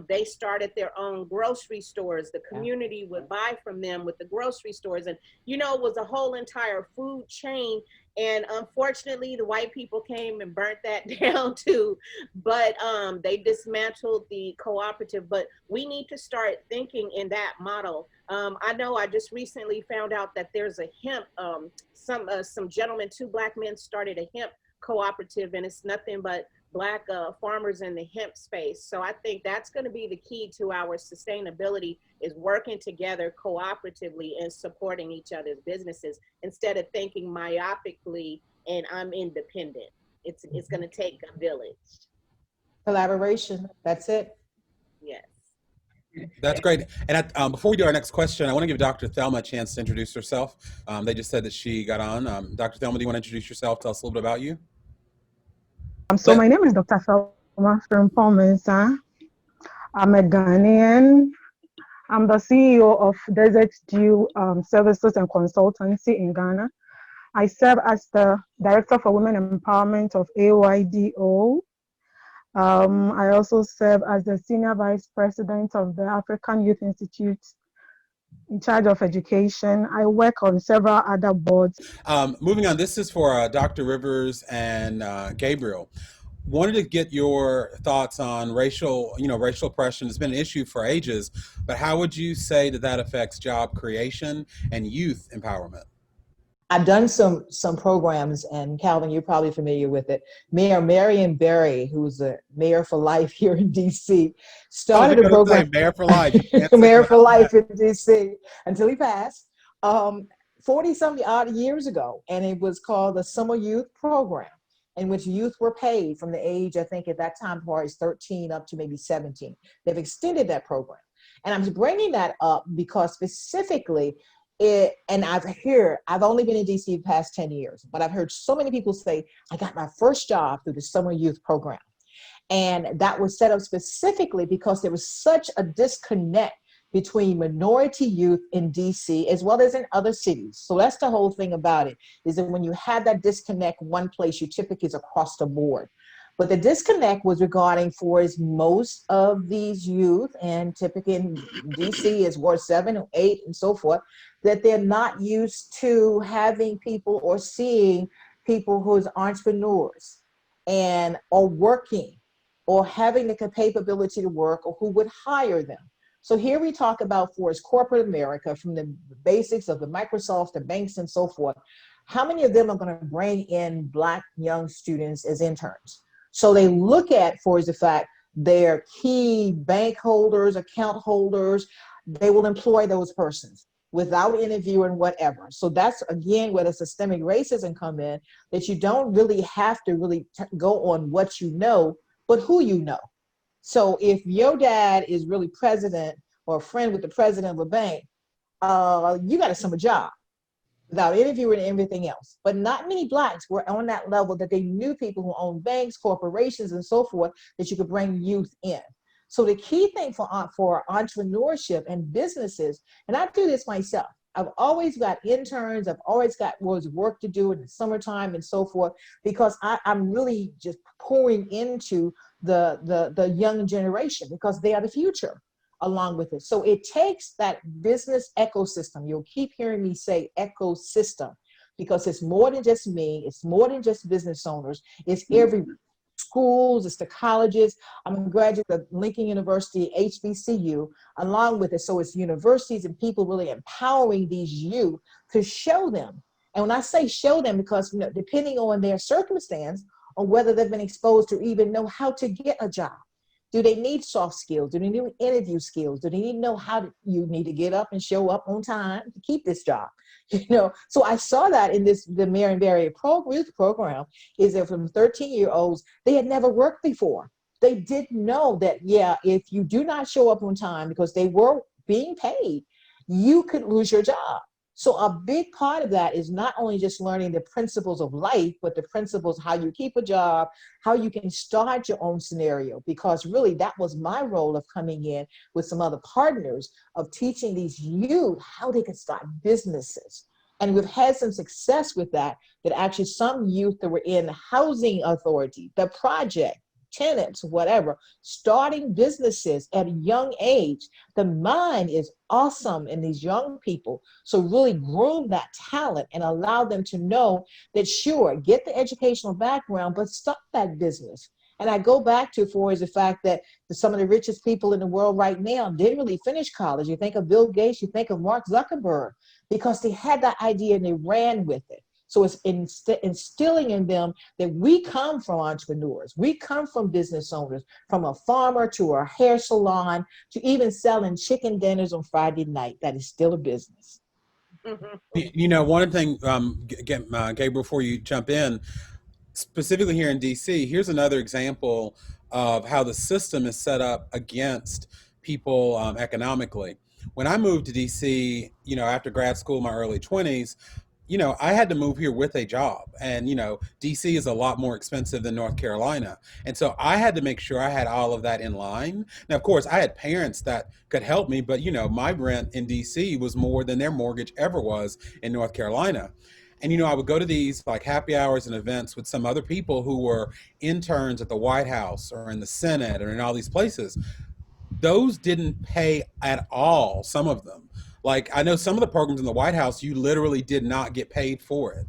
They started their own grocery stores. The community would buy from them with the grocery stores. And, it was a whole entire food chain. And unfortunately, the white people came and burnt that down too. But they dismantled the cooperative. But we need to start thinking in that model. I know I just recently found out that there's a hemp, some gentlemen, 2 Black men started a hemp cooperative, and it's nothing but Black farmers in the hemp space. So I think that's going to be the key to our sustainability, is working together cooperatively and supporting each other's businesses instead of thinking myopically and I'm independent. It's going to take a village. Collaboration. That's it. Yes. That's great. And before we do our next question, I want to give Dr. Thelma a chance to introduce herself. They just said that she got on. Dr. Thelma, do you want to introduce yourself? Tell us a little bit about you. So my name is Dr. Thelma Mansah. I'm a Ghanaian. I'm the CEO of Desert Dew Services and Consultancy in Ghana. I serve as the Director for Women Empowerment of AYDO. I also serve as the Senior Vice President of the African Youth Institute in charge of education. I work on several other boards. Moving on, this is for Dr. Rivers and Gabriel. wanted to get your thoughts on racial oppression has been an issue for ages, but how would you say that that affects job creation and youth empowerment? I've done some programs, and Calvin, you're probably familiar with it. Mayor Marion Barry, who's the mayor for life here in DC, started a program. Mayor for life. Mayor for life in DC until he passed, 40 something odd years ago, and it was called the Summer Youth Program, in which youth were paid from the age, I think at that time, as 13 up to maybe 17. They've extended that program, and I'm bringing that up because specifically and I've only been in DC the past 10 years, but I've heard so many people say, I got my first job through the Summer Youth Program. And that was set up specifically because there was such a disconnect between minority youth in DC as well as in other cities. So that's the whole thing about it, is that when you have that disconnect one place, you typically is across the board. But the disconnect was regarding for is most of these youth, and typically in DC is Ward 7 or 8 and so forth, that they're not used to having people or seeing people who's entrepreneurs and or working or having the capability to work or who would hire them. So here we talk about for is corporate America, from the basics of the Microsoft, the banks and so forth. How many of them are going to bring in Black young students as interns? So they look at, for is the fact, their key bank holders, account holders, they will employ those persons without interviewing whatever. So that's, again, where the systemic racism come in, that you don't really have to really go on what you know, but who you know. So if your dad is really president or a friend with the president of a bank, you got a summer job without interviewing and everything else. But not many Blacks were on that level that they knew people who own banks, corporations, and so forth, that you could bring youth in. So the key thing for entrepreneurship and businesses, and I do this myself, I've always got interns, I've always got work to do in the summertime and so forth, because I'm really just pouring into the young generation, because they are the future along with it. So it takes that business ecosystem. You'll keep hearing me say ecosystem, because it's more than just me, it's more than just business owners, it's every schools, it's the colleges. I'm a graduate of Lincoln University, HBCU, along with it. So it's universities and people really empowering these youth to show them. And when I say show them, because depending on their circumstance, on whether they've been exposed to even know how to get a job. Do they need soft skills? Do they need interview skills? Do they need to know you need to get up and show up on time to keep this job? So I saw that in the Marion Barry youth program, is that from 13-year-olds, they had never worked before. They didn't know that, if you do not show up on time, because they were being paid, you could lose your job. So a big part of that is not only just learning the principles of life, but the principles, how you keep a job, how you can start your own scenario, because really that was my role of coming in with some other partners of teaching these youth how they can start businesses. And we've had some success with that actually some youth that were in housing authority, the project, tenants, whatever, starting businesses at a young age. The mind is awesome in these young people. So really groom that talent and allow them to know that, sure, get the educational background, but start that business. And I go back to is the fact that some of the richest people in the world right now didn't really finish college. You think of Bill Gates, you think of Mark Zuckerberg, because they had that idea and they ran with it. So it's instilling in them that we come from entrepreneurs. We come from business owners, from a farmer to a hair salon, to even selling chicken dinners on Friday night. That is still a business. One thing, Gabriel, before you jump in, specifically here in DC, here's another example of how the system is set up against people economically. When I moved to DC, after grad school in my early 20s, I had to move here with a job, and, DC is a lot more expensive than North Carolina. And so I had to make sure I had all of that in line. Now, of course, I had parents that could help me, but, my rent in DC was more than their mortgage ever was in North Carolina. And, I would go to these like happy hours and events with some other people who were interns at the White House or in the Senate or in all these places. Those didn't pay at all, some of them. Like, I know some of the programs in the White House, you literally did not get paid for it.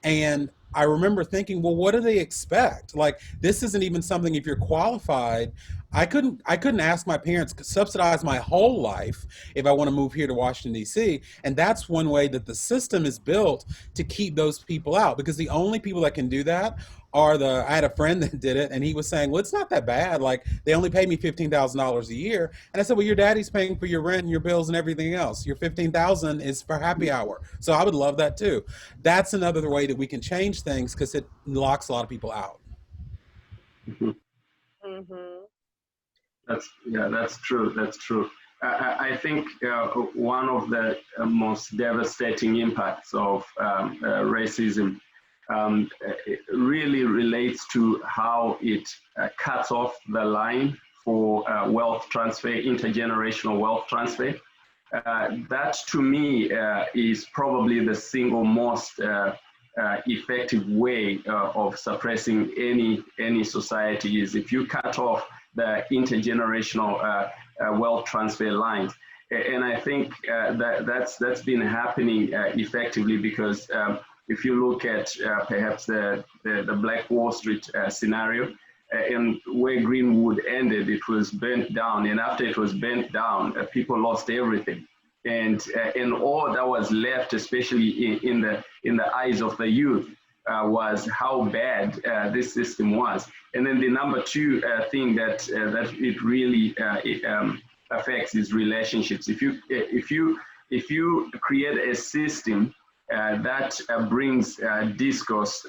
And I remember thinking, well, what do they expect? Like, this isn't even something, if you're qualified. I couldn't ask my parents to subsidize my whole life if I want to move here to Washington, D.C. And that's one way that the system is built to keep those people out, because the only people that can do that are I had a friend that did it, and he was saying, well, it's not that bad. Like, they only pay me $15,000 a year. And I said, well, your daddy's paying for your rent and your bills and everything else. Your $15,000 is for happy hour. So I would love that too. That's another way that we can change things, because it locks a lot of people out. Mm-hmm. That's true. That's true. I think one of the most devastating impacts of racism it really relates to how it cuts off the line for wealth transfer, intergenerational wealth transfer. That to me is probably the single most effective way of suppressing any society, is if you cut off the intergenerational wealth transfer lines. And I think that's been happening effectively, because if you look at perhaps the Black Wall Street scenario, and where Greenwood ended, it was burnt down, and after it was burnt down, people lost everything. And all that was left, especially in the eyes of the youth, was how bad this system was. And then the number two thing that it really affects is relationships. If you create a system that brings discourse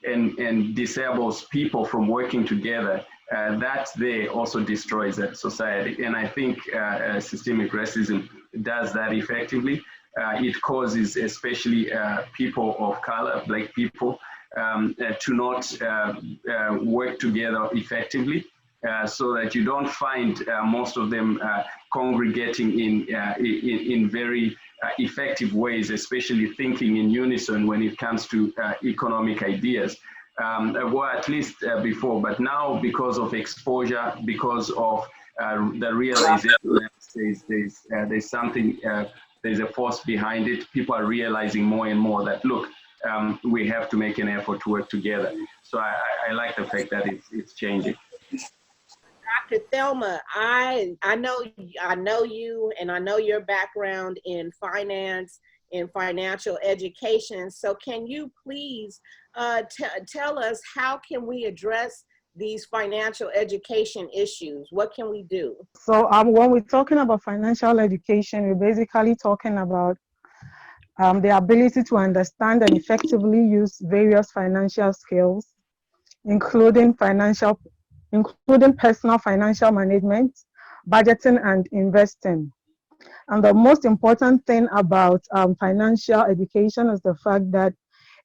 and disables people from working together, that there also destroys that society. And I think systemic racism does that effectively. It causes especially people of color, Black people, to not work together effectively, so that you don't find most of them congregating in very effective ways, especially thinking in unison when it comes to economic ideas. Well, at least before, but now, because of exposure, because of the realization that there's something, there's a force behind it, people are realizing more and more that, look, we have to make an effort to work together. So I like the fact that it's changing. Dr. Thelma, I know you, and I know your background in finance, in financial education. So can you please tell us, how can we address these financial education issues? What can we do? So when we're talking about financial education, we're basically talking about the ability to understand and effectively use various financial skills, including personal financial management, budgeting, and investing. And the most important thing about financial education is the fact that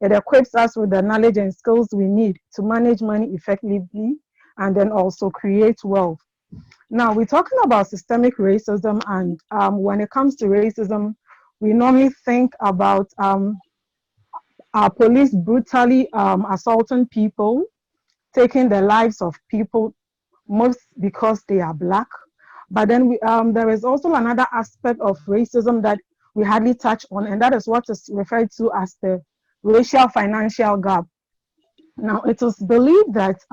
it equips us with the knowledge and skills we need to manage money effectively and then also create wealth. Now, we're talking about systemic racism, and when it comes to racism, we normally think about our police brutally assaulting people, taking the lives of people, most because they are Black. But then there is also another aspect of racism that we hardly touch on, and that is what is referred to as the racial financial gap. Now, it is believed that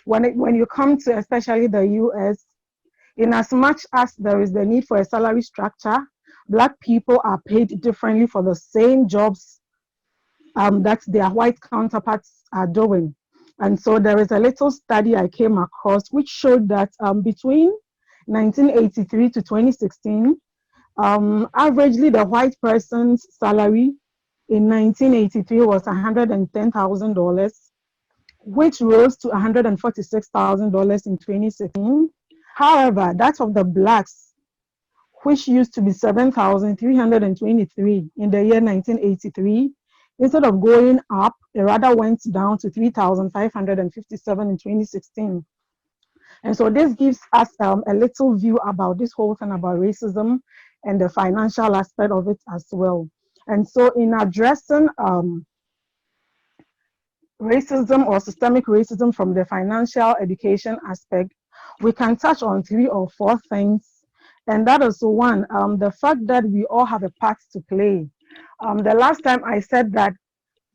when you come to especially the US, in as much as there is the need for a salary structure, Black people are paid differently for the same jobs that their white counterparts are doing. And so there is a little study I came across which showed that between 1983 to 2016, averagely the white person's salary in 1983 was $110,000, which rose to $146,000 in 2016. However, that of the Blacks, which used to be $7,323 in the year 1983, instead of going up, it rather went down to $3,557 in 2016. And so this gives us a little view about this whole thing about racism and the financial aspect of it as well. And so in addressing racism or systemic racism from the financial education aspect, we can touch on 3 or 4 things. And that is one, the fact that we all have a part to play. The last time I said that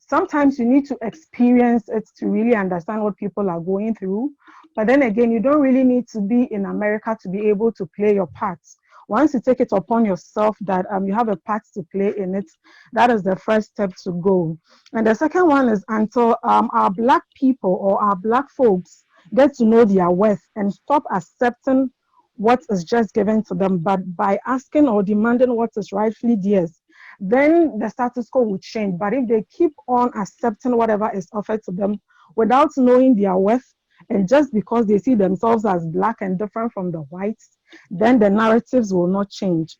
sometimes you need to experience it to really understand what people are going through. But then again, you don't really need to be in America to be able to play your parts. Once you take it upon yourself that you have a part to play in it, that is the first step to go. And the second one is until our Black people or our Black folks get to know their worth and stop accepting what is just given to them, but by asking or demanding what is rightfully theirs, then the status quo will change. But if they keep on accepting whatever is offered to them without knowing their worth, and just because they see themselves as Black and different from the whites, then the narratives will not change.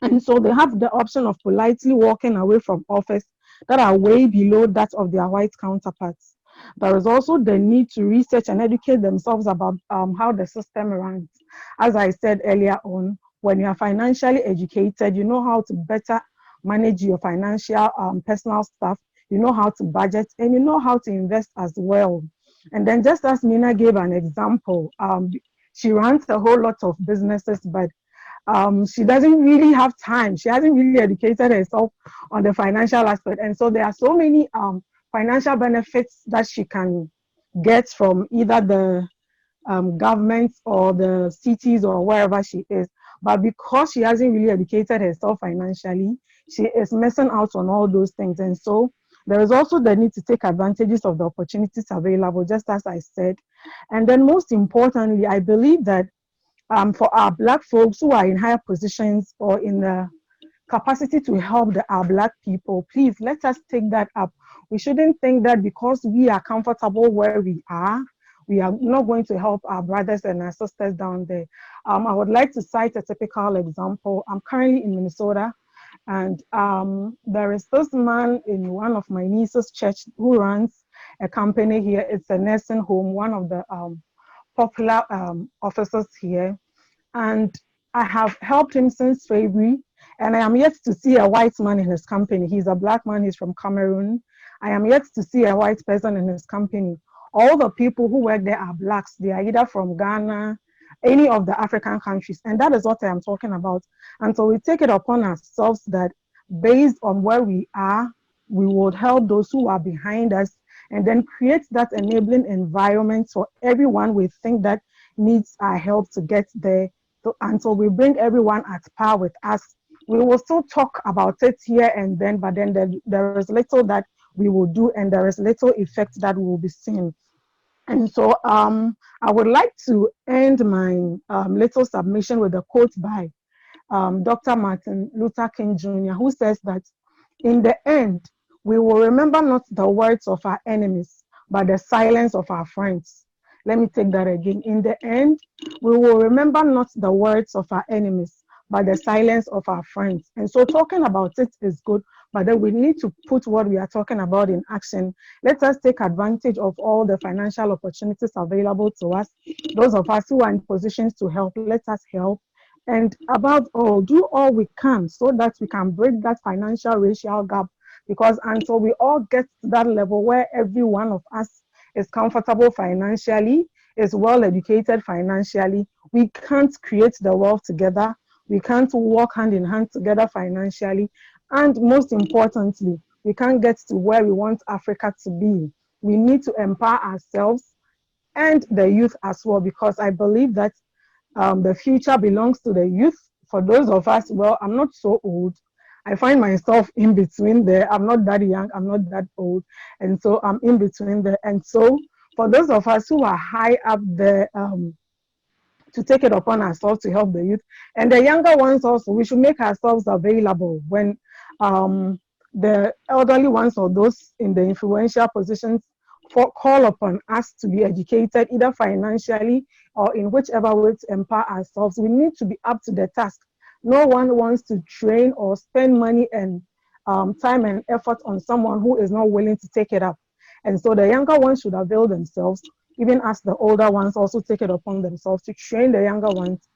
And so they have the option of politely walking away from office that are way below that of their white counterparts. There is also the need to research and educate themselves about how the system runs. As I said earlier on, when you are financially educated, you know how to better manage your financial personal stuff, you know how to budget, and you know how to invest as well. And then just as Nina gave an example, she runs a whole lot of businesses, but she doesn't really have time. She hasn't really educated herself on the financial aspect. And so there are so many financial benefits that she can get from either the government or the cities or wherever she is. But because she hasn't really educated herself financially, she is missing out on all those things. And so there is also the need to take advantages of the opportunities available, just as I said. And then most importantly, I believe that for our Black folks who are in higher positions or in the capacity to help our Black people, please let us take that up. We shouldn't think that because we are comfortable where we are not going to help our brothers and our sisters down there. I would like to cite a typical example. I'm currently in Minnesota, and there is this man in one of my niece's church who runs a company here. It's a nursing home, one of the popular officers here. And I have helped him since February, and I am yet to see a white man in his company. He's a Black man, he's from Cameroon. I am yet to see a white person in his company. All the people who work there are Blacks. They are either from Ghana, any of the African countries. And that is what I am talking about. And so we take it upon ourselves that based on where we are, we would help those who are behind us and then create that enabling environment for everyone we think that needs our help to get there. So, until we bring everyone at par with us, we will still talk about it here and then, but then there is little that we will do and there is little effect that we will be seeing. And so I would like to end my little submission with a quote by Dr. Martin Luther King Jr., who says that in the end, we will remember not the words of our enemies, but the silence of our friends. Let me take that again. In the end, we will remember not the words of our enemies, but the silence of our friends. And so talking about it is good, but then we need to put what we are talking about in action. Let us take advantage of all the financial opportunities available to us. Those of us who are in positions to help, let us help. And above all, do all we can so that we can break that financial racial gap, because until we all get to that level where every one of us is comfortable financially, is well educated financially, we can't create the wealth together. We can't walk hand in hand together financially. And most importantly, we can't get to where we want Africa to be. We need to empower ourselves and the youth as well, because I believe that the future belongs to the youth. For those of us, well, I'm not so old. I find myself in between there. I'm not that young, I'm not that old. And so I'm in between there. And so for those of us who are high up there, to take it upon ourselves to help the youth. And the younger ones also, we should make ourselves available when the elderly ones or those in the influential positions call upon us to be educated, either financially or in whichever way to empower ourselves. We need to be up to the task. No one wants to train or spend money and time and effort on someone who is not willing to take it up. And so the younger ones should avail themselves, even as the older ones also take it upon themselves to train the younger ones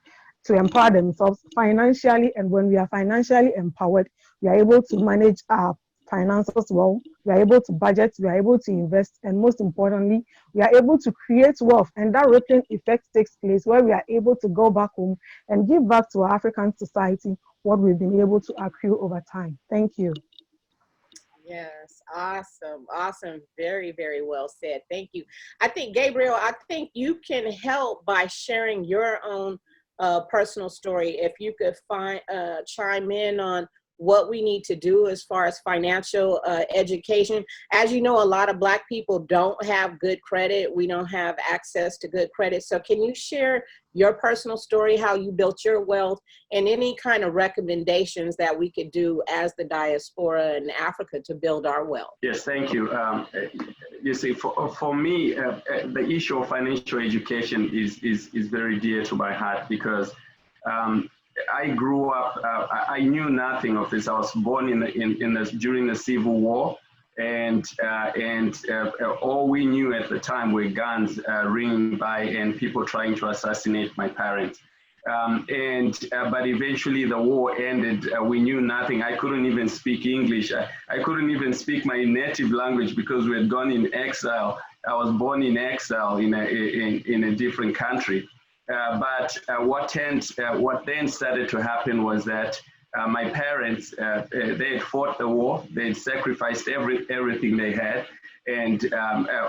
to empower themselves financially. And when we are financially empowered, we are able to manage our finances well, we are able to budget, we are able to invest, and most importantly, we are able to create wealth. And that rippling effect takes place where we are able to go back home and give back to our African society what we've been able to accrue over time. Thank you. Yes, awesome, awesome. Very, very well said. Thank you. I think, Gabriel, I think you can help by sharing your own personal story. If you could chime in on what we need to do as far as financial education. As you know, a lot of Black people don't have good credit. We don't have access to good credit. So can you share your personal story, how you built your wealth, and any kind of recommendations that we could do as the diaspora in Africa to build our wealth? Yes, thank you. You see, for me, the issue of financial education is very dear to my heart because I grew up, I knew nothing of this. I was born during the Civil War, and all we knew at the time were guns ringing by and people trying to assassinate my parents. But eventually the war ended. We knew nothing. I couldn't even speak English. I couldn't even speak my native language because we had gone in exile. I was born in exile in a different country. But what then started to happen was that my parents, they had fought the war, they had sacrificed everything they had, and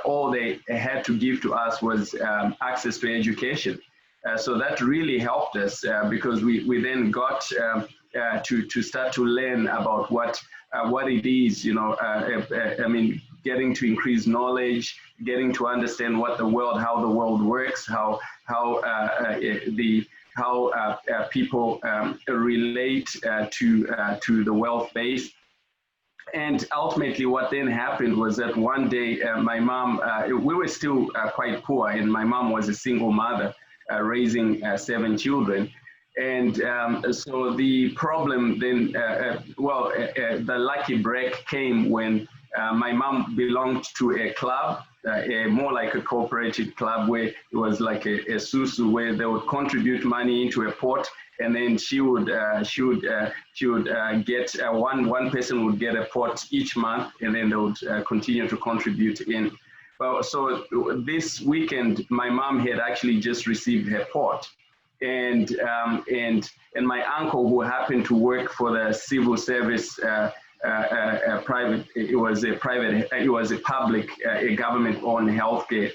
all they had to give to us was access to education. So that really helped us because we then got to start to learn about what it is, you know, I mean, getting to increase knowledge, getting to understand how the world works, how people relate to the wealth base. And ultimately what then happened was that one day my mom, we were still quite poor, and my mom was a single mother raising 7 children. And so the problem then, the lucky break came when my mom belonged to a club, more like a cooperative club, where it was like a susu, where they would contribute money into a pot, and then she would get one person would get a pot each month, and then they would continue to contribute in. Well, so this weekend, my mom had actually just received her pot, and my uncle, who happened to work for the civil service, it was a public, a government-owned healthcare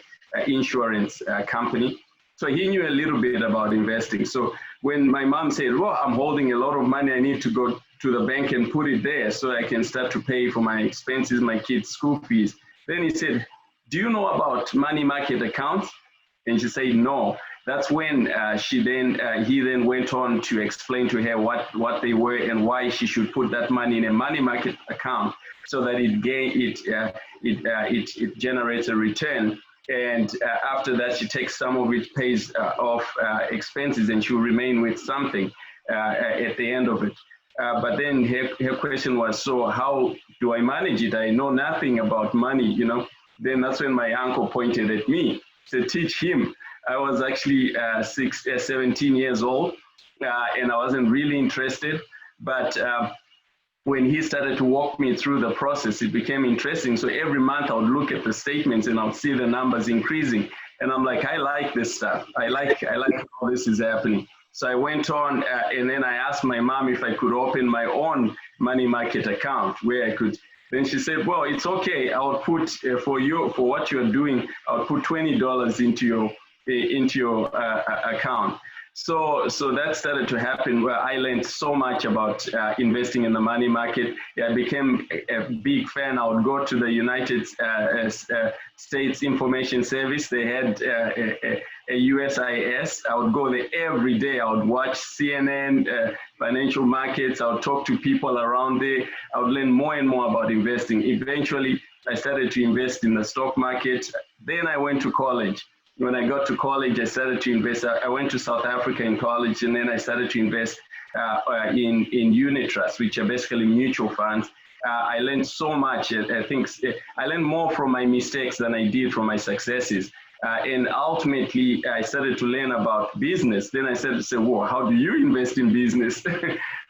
insurance company. So he knew a little bit about investing. So when my mom said, well, I'm holding a lot of money, I need to go to the bank and put it there so I can start to pay for my expenses, my kids' school fees. Then he said, do you know about money market accounts? And she said, no. That's when he then went on to explain to her what they were and why she should put that money in a money market account so that it generates a return. And after that, she takes some of it, pays off expenses, and she'll remain with something at the end of it. But then her question was, so how do I manage it? I know nothing about money, you know. Then that's when my uncle pointed at me to teach him. I was actually 17 years old, and I wasn't really interested. But when he started to walk me through the process, it became interesting. So every month I would look at the statements and I would see the numbers increasing. And I'm like, I like this stuff. I like how this is happening. So I went on, and then I asked my mom if I could open my own money market account where I could. Then she said, well, it's okay. I'll put for what you're doing, I'll put $20 into your account. So that started to happen, where I learned so much about investing in the money market. I became a big fan. I would go to the United States Information Service. They had a USIS. I would go there every day. I would watch CNN, financial markets. I would talk to people around there. I would learn more and more about investing. Eventually, I started to invest in the stock market. Then I went to college. When I got to college, I started to invest. I went to South Africa in college, and then I started to invest in unit trusts, which are basically mutual funds. I learned so much. I think I learned more from my mistakes than I did from my successes. And ultimately, I started to learn about business. Then I started to say, whoa, how do you invest in business?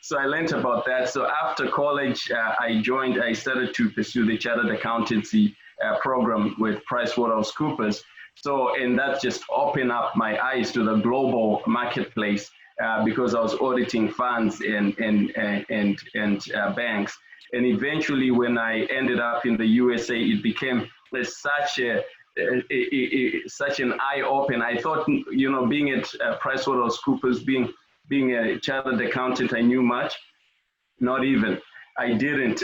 So I learned about that. So after college, I started to pursue the chartered accountancy program with PricewaterhouseCoopers. So, and that just opened up my eyes to the global marketplace. because I was auditing funds and banks. And eventually, when I ended up in the USA, it became such an eye open. I thought, you know, being at PricewaterhouseCoopers, being a chartered accountant, I knew much. Not even. I didn't.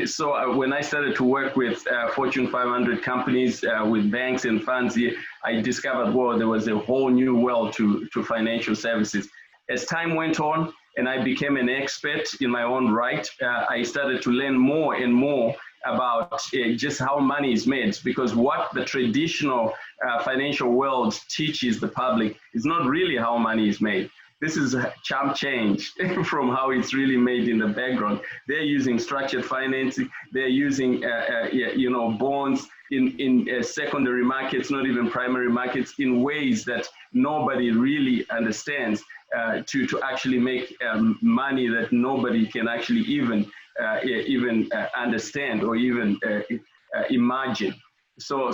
So when I started to work with Fortune 500 companies, with banks and funds, I discovered, well, there was a whole new world to financial services. As time went on and I became an expert in my own right, I started to learn more and more about just how money is made, because what the traditional financial world teaches the public is not really how money is made. This is chump change from how it's really made in the background. They're using structured financing. They're using, you know, bonds in secondary markets, not even primary markets, in ways that nobody really understands, to actually make money that nobody can actually even understand or even imagine. So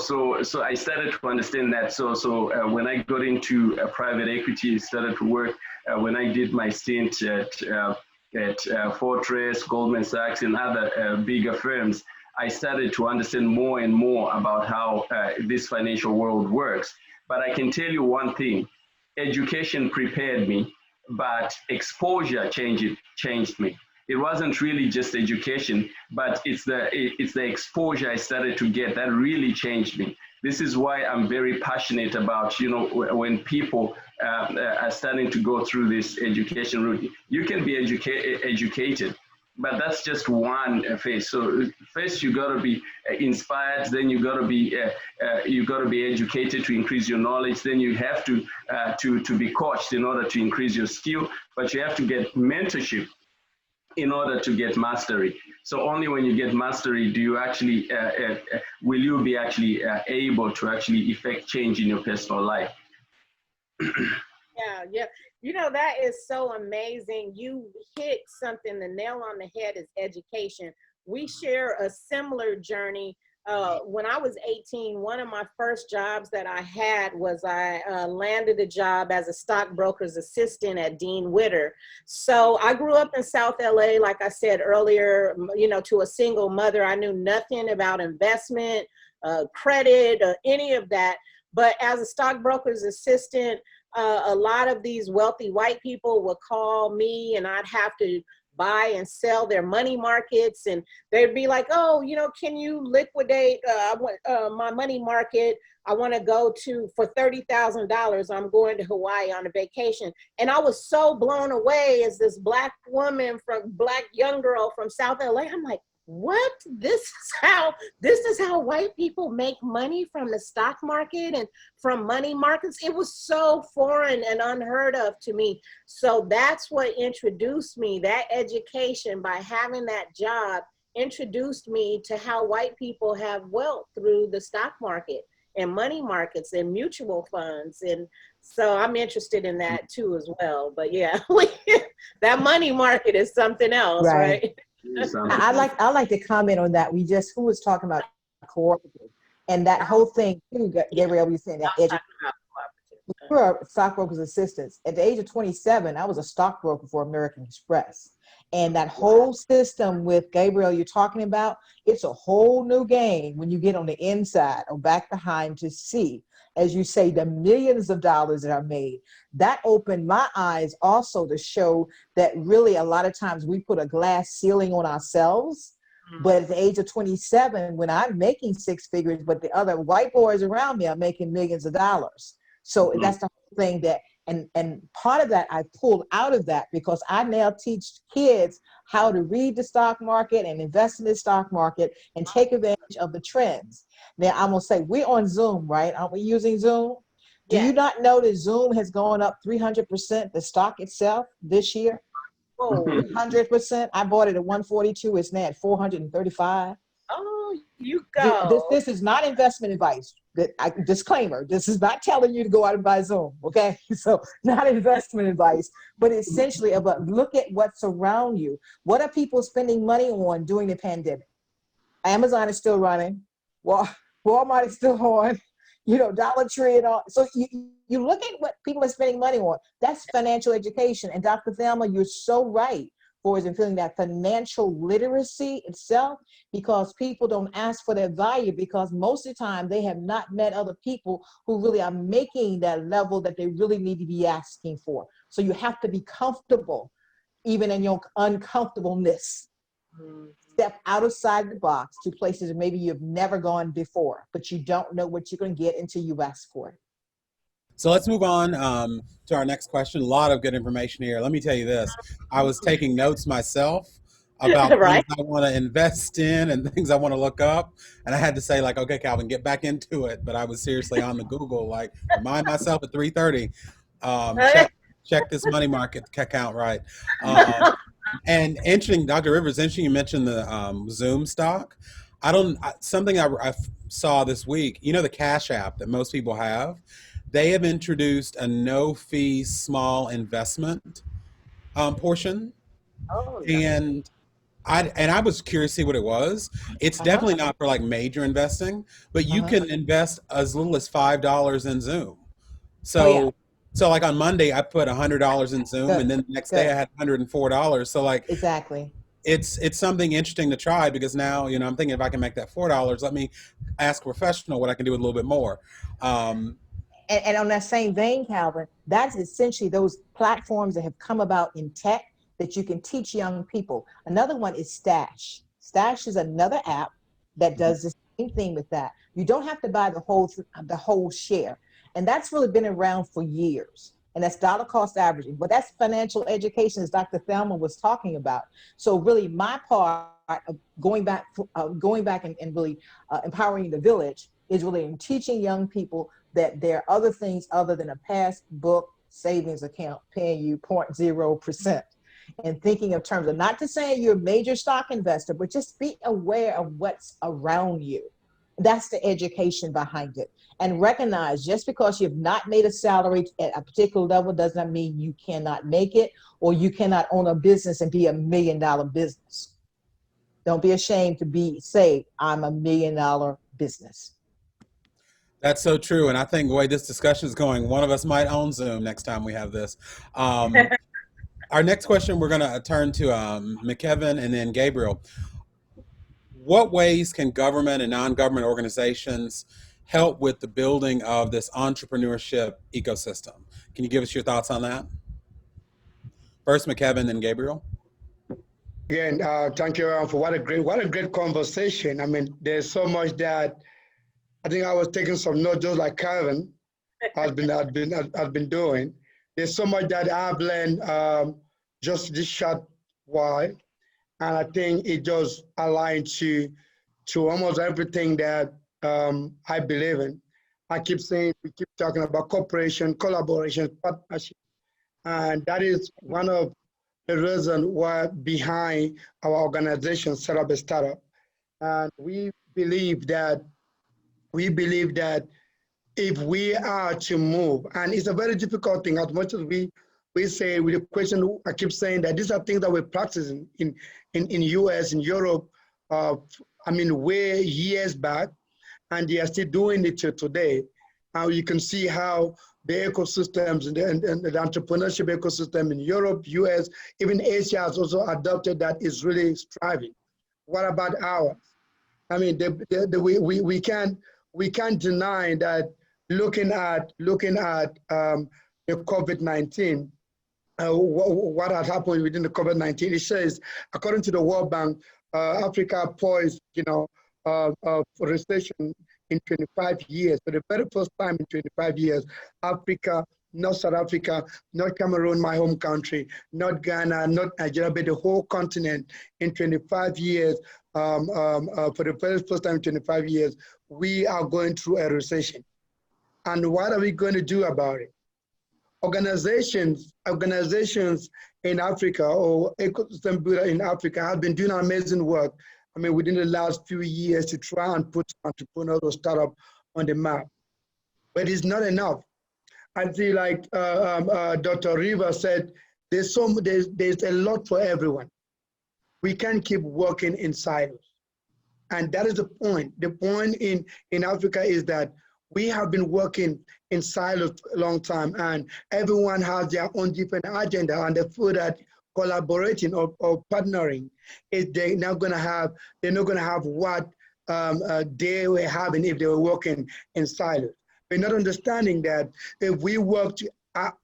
I started to understand that. So when I got into private equity, started to work. When I did my stint at Fortress, Goldman Sachs, and other bigger firms, I started to understand more and more about how this financial world works. But I can tell you one thing: education prepared me, but exposure changed me. It wasn't really just education, but it's the exposure I started to get that really changed me. This is why I'm very passionate about, you know, when people are starting to go through this education route. You can be educated, but that's just one phase. So first you got to be inspired, then you got to be educated to increase your knowledge. Then you have to be coached in order to increase your skill, but you have to get mentorship in order to get mastery. So only when you get mastery do you actually, will you be actually able to actually effect change in your personal life. Yeah. You know, that is so amazing. You hit something, the nail on the head is education. We share a similar journey. When I was 18, one of my first jobs that I had was I landed a job as a stockbroker's assistant at Dean Witter. So I grew up in South LA, like I said earlier, you know, to a single mother. I knew nothing about investment, credit, or any of that. But as a stockbroker's assistant, a lot of these wealthy white people would call me and I'd have to buy and sell their money markets, and they'd be like, oh, you know, can you liquidate my money market? I want to go for $30,000. I'm going to Hawaii on a vacation. And I was so blown away as this black young girl from South LA. I'm like, what? This is how white people make money from the stock market and from money markets. It was so foreign and unheard of to me. So that's what introduced me, that education, by having that job introduced me to how white people have wealth through the stock market and money markets and mutual funds. And so I'm interested in that too as well. But yeah, that money market is something else, right? I like to comment on that. Who was talking about cooperative and that whole thing too, Gabriel, you saying that education. We were stockbrokers assistants. At the age of 27, I was a stockbroker for American Express. And that whole system with Gabriel you're talking about, it's a whole new game when you get on the inside or back behind to see, as you say, the millions of dollars that are made. That opened my eyes also to show that really a lot of times we put a glass ceiling on ourselves. But at the age of 27, when I'm making six figures, but the other white boys around me are making millions of dollars. So that's the whole thing that, and part of that I pulled out of that because I now teach kids how to read the stock market and invest in the stock market and take advantage of the trends. Now I'm gonna say we're on Zoom, right? Aren't we using Zoom? Do you not know that Zoom has gone up 300%, the stock itself this year? 300%. I bought it at 142. It's now at 435. Oh, you go. This is not investment advice. Disclaimer, this is not telling you to go out and buy Zoom, okay? So not investment advice, but essentially about look at what's around you. What are people spending money on during the pandemic? Amazon is still running. Walmart is still on. You know, Dollar Tree and all. So you look at what people are spending money on. That's financial education. And Dr. Thelma, you're so right for in feeling that financial literacy itself, because people don't ask for their value because most of the time they have not met other people who really are making that level that they really need to be asking for. So you have to be comfortable even in your uncomfortableness. Step outside the box to places that maybe you've never gone before, but you don't know what you're going to get until you ask for it. So let's move on to our next question. A lot of good information here. Let me tell you this. I was taking notes myself about Right. things I want to invest in and things I want to look up. And I had to say, like, okay, Calvin, get back into it. But I was seriously on the Google, like, remind myself at 3:30, check this money market account right. And interesting, Dr. Rivers, interesting you mentioned the Zoom stock. Something I saw this week, you know, the Cash App that most people have, they have introduced a no-fee small investment portion. Oh, yeah. And I was curious to see what it was. It's definitely not for like major investing, but you can invest as little as $5 in Zoom. So so like on Monday I put $100 in Zoom, Good. and then the next day I had $104. So like Exactly. it's something interesting to try, because now, you know, I'm thinking if I can make that $4, let me ask a professional what I can do with a little bit more. And on that same vein, Calvin, that's essentially those platforms that have come about in tech that you can teach young people. Another one is Stash. Stash is another app that does the same thing with that. You don't have to buy the whole share. And that's really been around for years. And that's dollar cost averaging. But that's financial education, as Dr. Thelma was talking about. So really my part of going back and really empowering the village is really in teaching young people that there are other things other than a passbook savings account paying you 0.0%, and thinking of terms of not to say you're a major stock investor, but just be aware of what's around you. That's the education behind it. And recognize just because you've not made a salary at a particular level does not mean you cannot make it, or you cannot own a business and be $1 million business. Don't be ashamed to say, I'm $1 million business. That's so true. And I think the way this discussion is going, one of us might own Zoom next time we have this. Our next question, we're going to turn to Mckevin and then Gabriel. What ways can government and non-government organizations help with the building of this entrepreneurship ecosystem? Can you give us your thoughts on that? First, Mckevin, then Gabriel. Again, thank you for what a great conversation. I mean, there's so much that I think I was taking some notes, just like Calvin has been doing. There's so much that I've learned just this short while, and I think it just aligned to almost everything that I believe in. We keep talking about cooperation, collaboration, partnership, and that is one of the reasons why behind our organization set up a startup. And we believe that if we are to move, and it's a very difficult thing, as much as we say with the question, I keep saying that these are things that we're practicing in US, in Europe, I mean, way years back, and they are still doing it till today. Now you can see how the ecosystems and the entrepreneurship ecosystem in Europe, US, even Asia has also adopted that, is really striving. What about ours? I mean, we can't deny that looking at the COVID-19, what has happened within the COVID-19, it says, according to the World Bank, Africa poised, for recession in 25 years. For the very first time in 25 years, Africa, not South Africa, not Cameroon, my home country, not Ghana, not Nigeria, but the whole continent in 25 years, for the very first time in 25 years, we are going through a recession. And what are we going to do about it? Organizations in Africa, or ecosystem builder in Africa, have been doing amazing work. I mean, within the last few years, to try and put entrepreneurs or startup on the map, but it's not enough. I feel like Dr. Rivers said, there's a lot for everyone. We can't keep working in silos, and that is the point. The point in Africa is that we have been working in silos a long time, and everyone has their own different agenda, and they feel that collaborating or partnering is they're not going to have what they were having if they were working in silos. We're not understanding that if we work,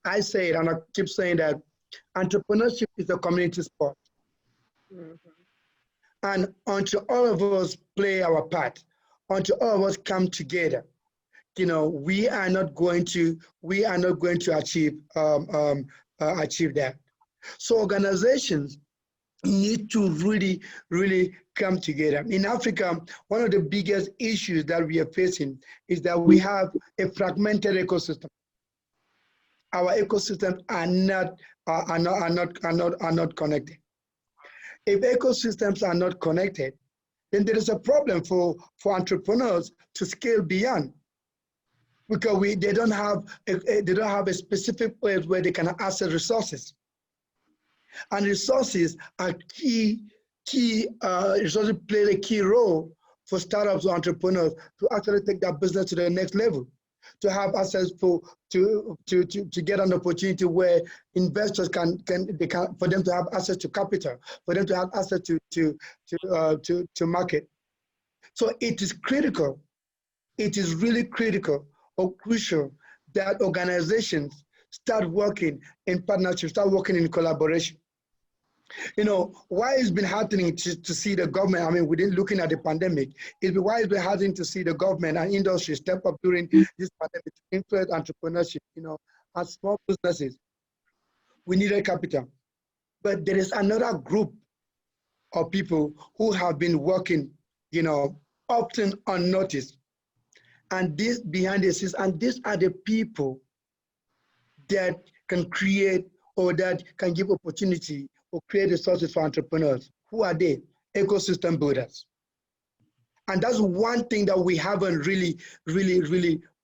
I say it and I keep saying that entrepreneurship is a community sport. Mm-hmm. And until all of us play our part, until all of us come together, we are not going to achieve that. So organizations need to really come together. In Africa, one of the biggest issues that we are facing is that we have a fragmented ecosystem. Our ecosystems are not connected. If ecosystems are not connected, then there is a problem for entrepreneurs to scale beyond, because they don't have a specific place where they can access resources. And resources are resources play a key role for startups or entrepreneurs to actually take their business to the next level, to have access to get an opportunity where investors can for them to have access to capital, for them to have access to market. So it is critical. It is really critical or crucial that organizations start working in partnership, start working in collaboration. Why it's been happening to see the government, I mean, within looking at the pandemic, why it's been happening to see the government and industry step up during this pandemic to influence entrepreneurship, and small businesses. We needed capital. But there is another group of people who have been working, often unnoticed. And this behind the scenes, and these are the people that can create or that can give opportunity or create resources for entrepreneurs. Who are they? Ecosystem builders. And that's one thing that we haven't really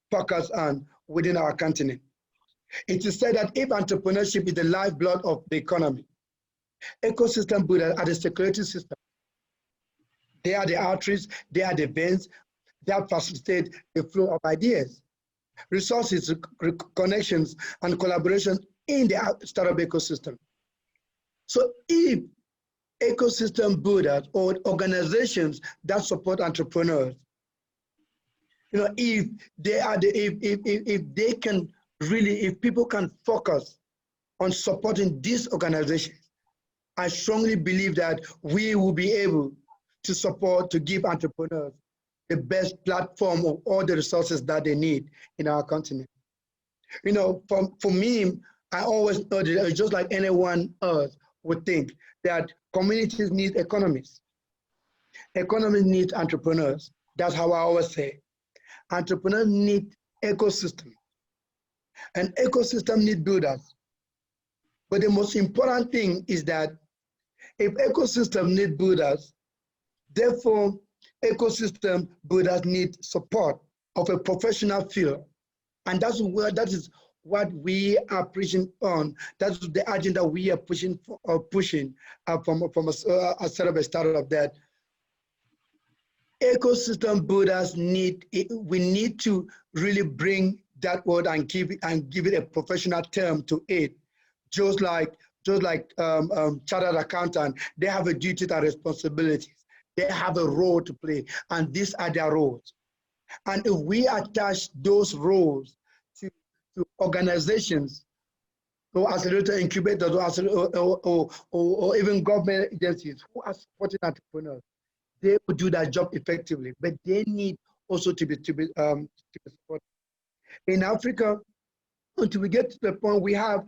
focused on within our continent. It is said that if entrepreneurship is the lifeblood of the economy, ecosystem builders are the security system. They are the arteries, they are the veins that facilitate the flow of ideas, resources, connections, and collaboration in the startup ecosystem. So if ecosystem builders or organizations that support entrepreneurs, if people can focus on supporting these organizations, I strongly believe that we will be able to give entrepreneurs the best platform of all the resources that they need in our continent. For me, I always thought that just like anyone else would think that communities need economies. Economies need entrepreneurs. That's how I always say. Entrepreneurs need ecosystem. And ecosystem need builders. But the most important thing is that if ecosystem need builders, therefore ecosystem builders need support of a professional field. And that is what we are preaching on. That's the agenda we are pushing from a set of a startup, that ecosystem builders we need to really bring that word and give it a professional term to it. Just like chartered accountant, they have a duty and responsibilities. They have a role to play, and these are their roles. And if we attach those roles to organizations, or accelerator incubators, or even government agencies who are supporting entrepreneurs, they will do that job effectively. But they need also to be supported. In Africa, until we get to the point, we have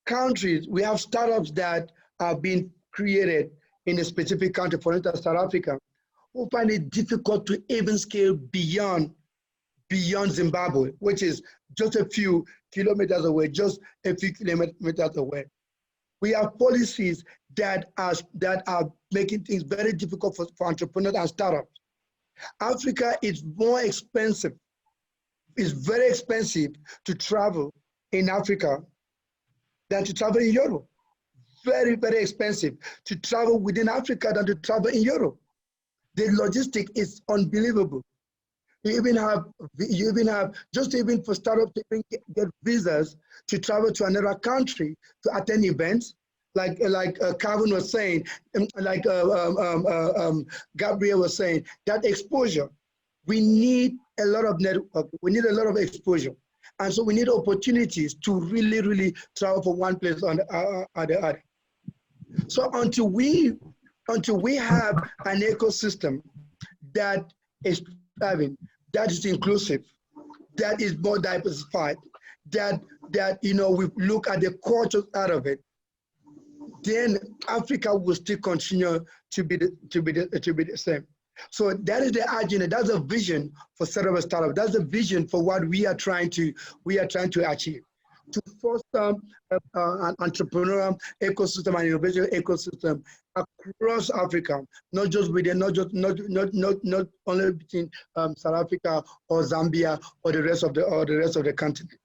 countries, we have startups that are being created in a specific country, for instance, South Africa, who find it difficult to even scale beyond Zimbabwe, which is just a few kilometers away, We have policies that are making things very difficult for entrepreneurs and startups. Africa is more expensive. It's very expensive to travel in Africa than to travel in Europe. Very, very expensive to travel within Africa than to travel in Europe. The logistic is unbelievable. You even have just even for startups to even get visas to travel to another country to attend events, like Calvin was saying, like Gabriel was saying, that exposure. We need a lot of network. We need a lot of exposure, and so we need opportunities to really travel from one place on the other. So until we have an ecosystem that is thriving, that is inclusive, that is more diversified, that we look at the culture out of it, then Africa will still continue to be the same. So that is the agenda. That's a vision for startup. That's a vision for what we are trying to achieve, to foster an entrepreneurial ecosystem and innovation ecosystem across Africa, not just within, not only between South Africa or Zambia or the rest of the continent.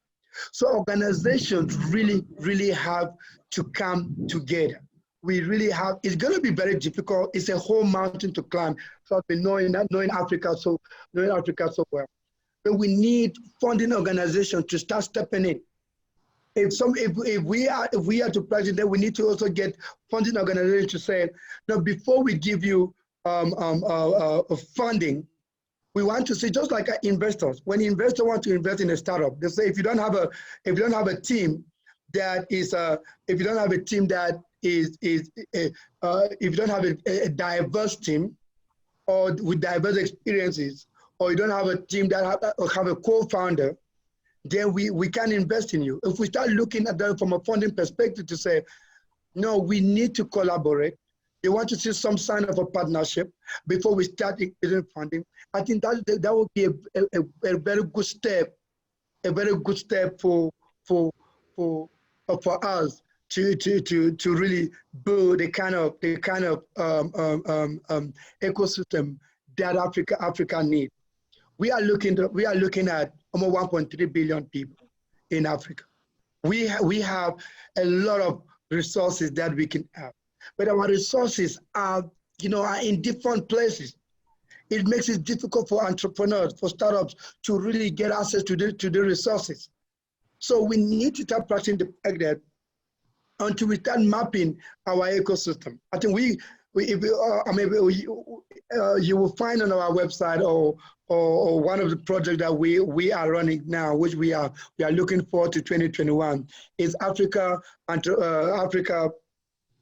So organizations really have to come together. We really have. It's going to be very difficult. It's a whole mountain to climb. So knowing Africa so well, but we need funding organizations to start stepping in. If we are to president, we need to also get funding organizations to say, no, before we give you funding, we want to see, just like investors. When investors want to invest in a startup, they say if you don't have a team that is if you don't have a team that is if you don't have a diverse team or with diverse experiences, or you don't have a team that have a co-founder, then we can invest in you. If we start looking at that from a funding perspective to say, no, we need to collaborate. They want to see some sign of a partnership before we start getting funding. I think that would be a very good step, for us to really build the kind of ecosystem that Africa needs. We are looking at almost 1.3 billion people in Africa. We have a lot of resources that we can have, but our resources are in different places. It makes it difficult for entrepreneurs, for startups to really get access to the resources. So we need to start practicing the fact that until we start mapping our ecosystem, I think you will find on our website or one of the projects that we are running now, which we are looking forward to 2021, is Africa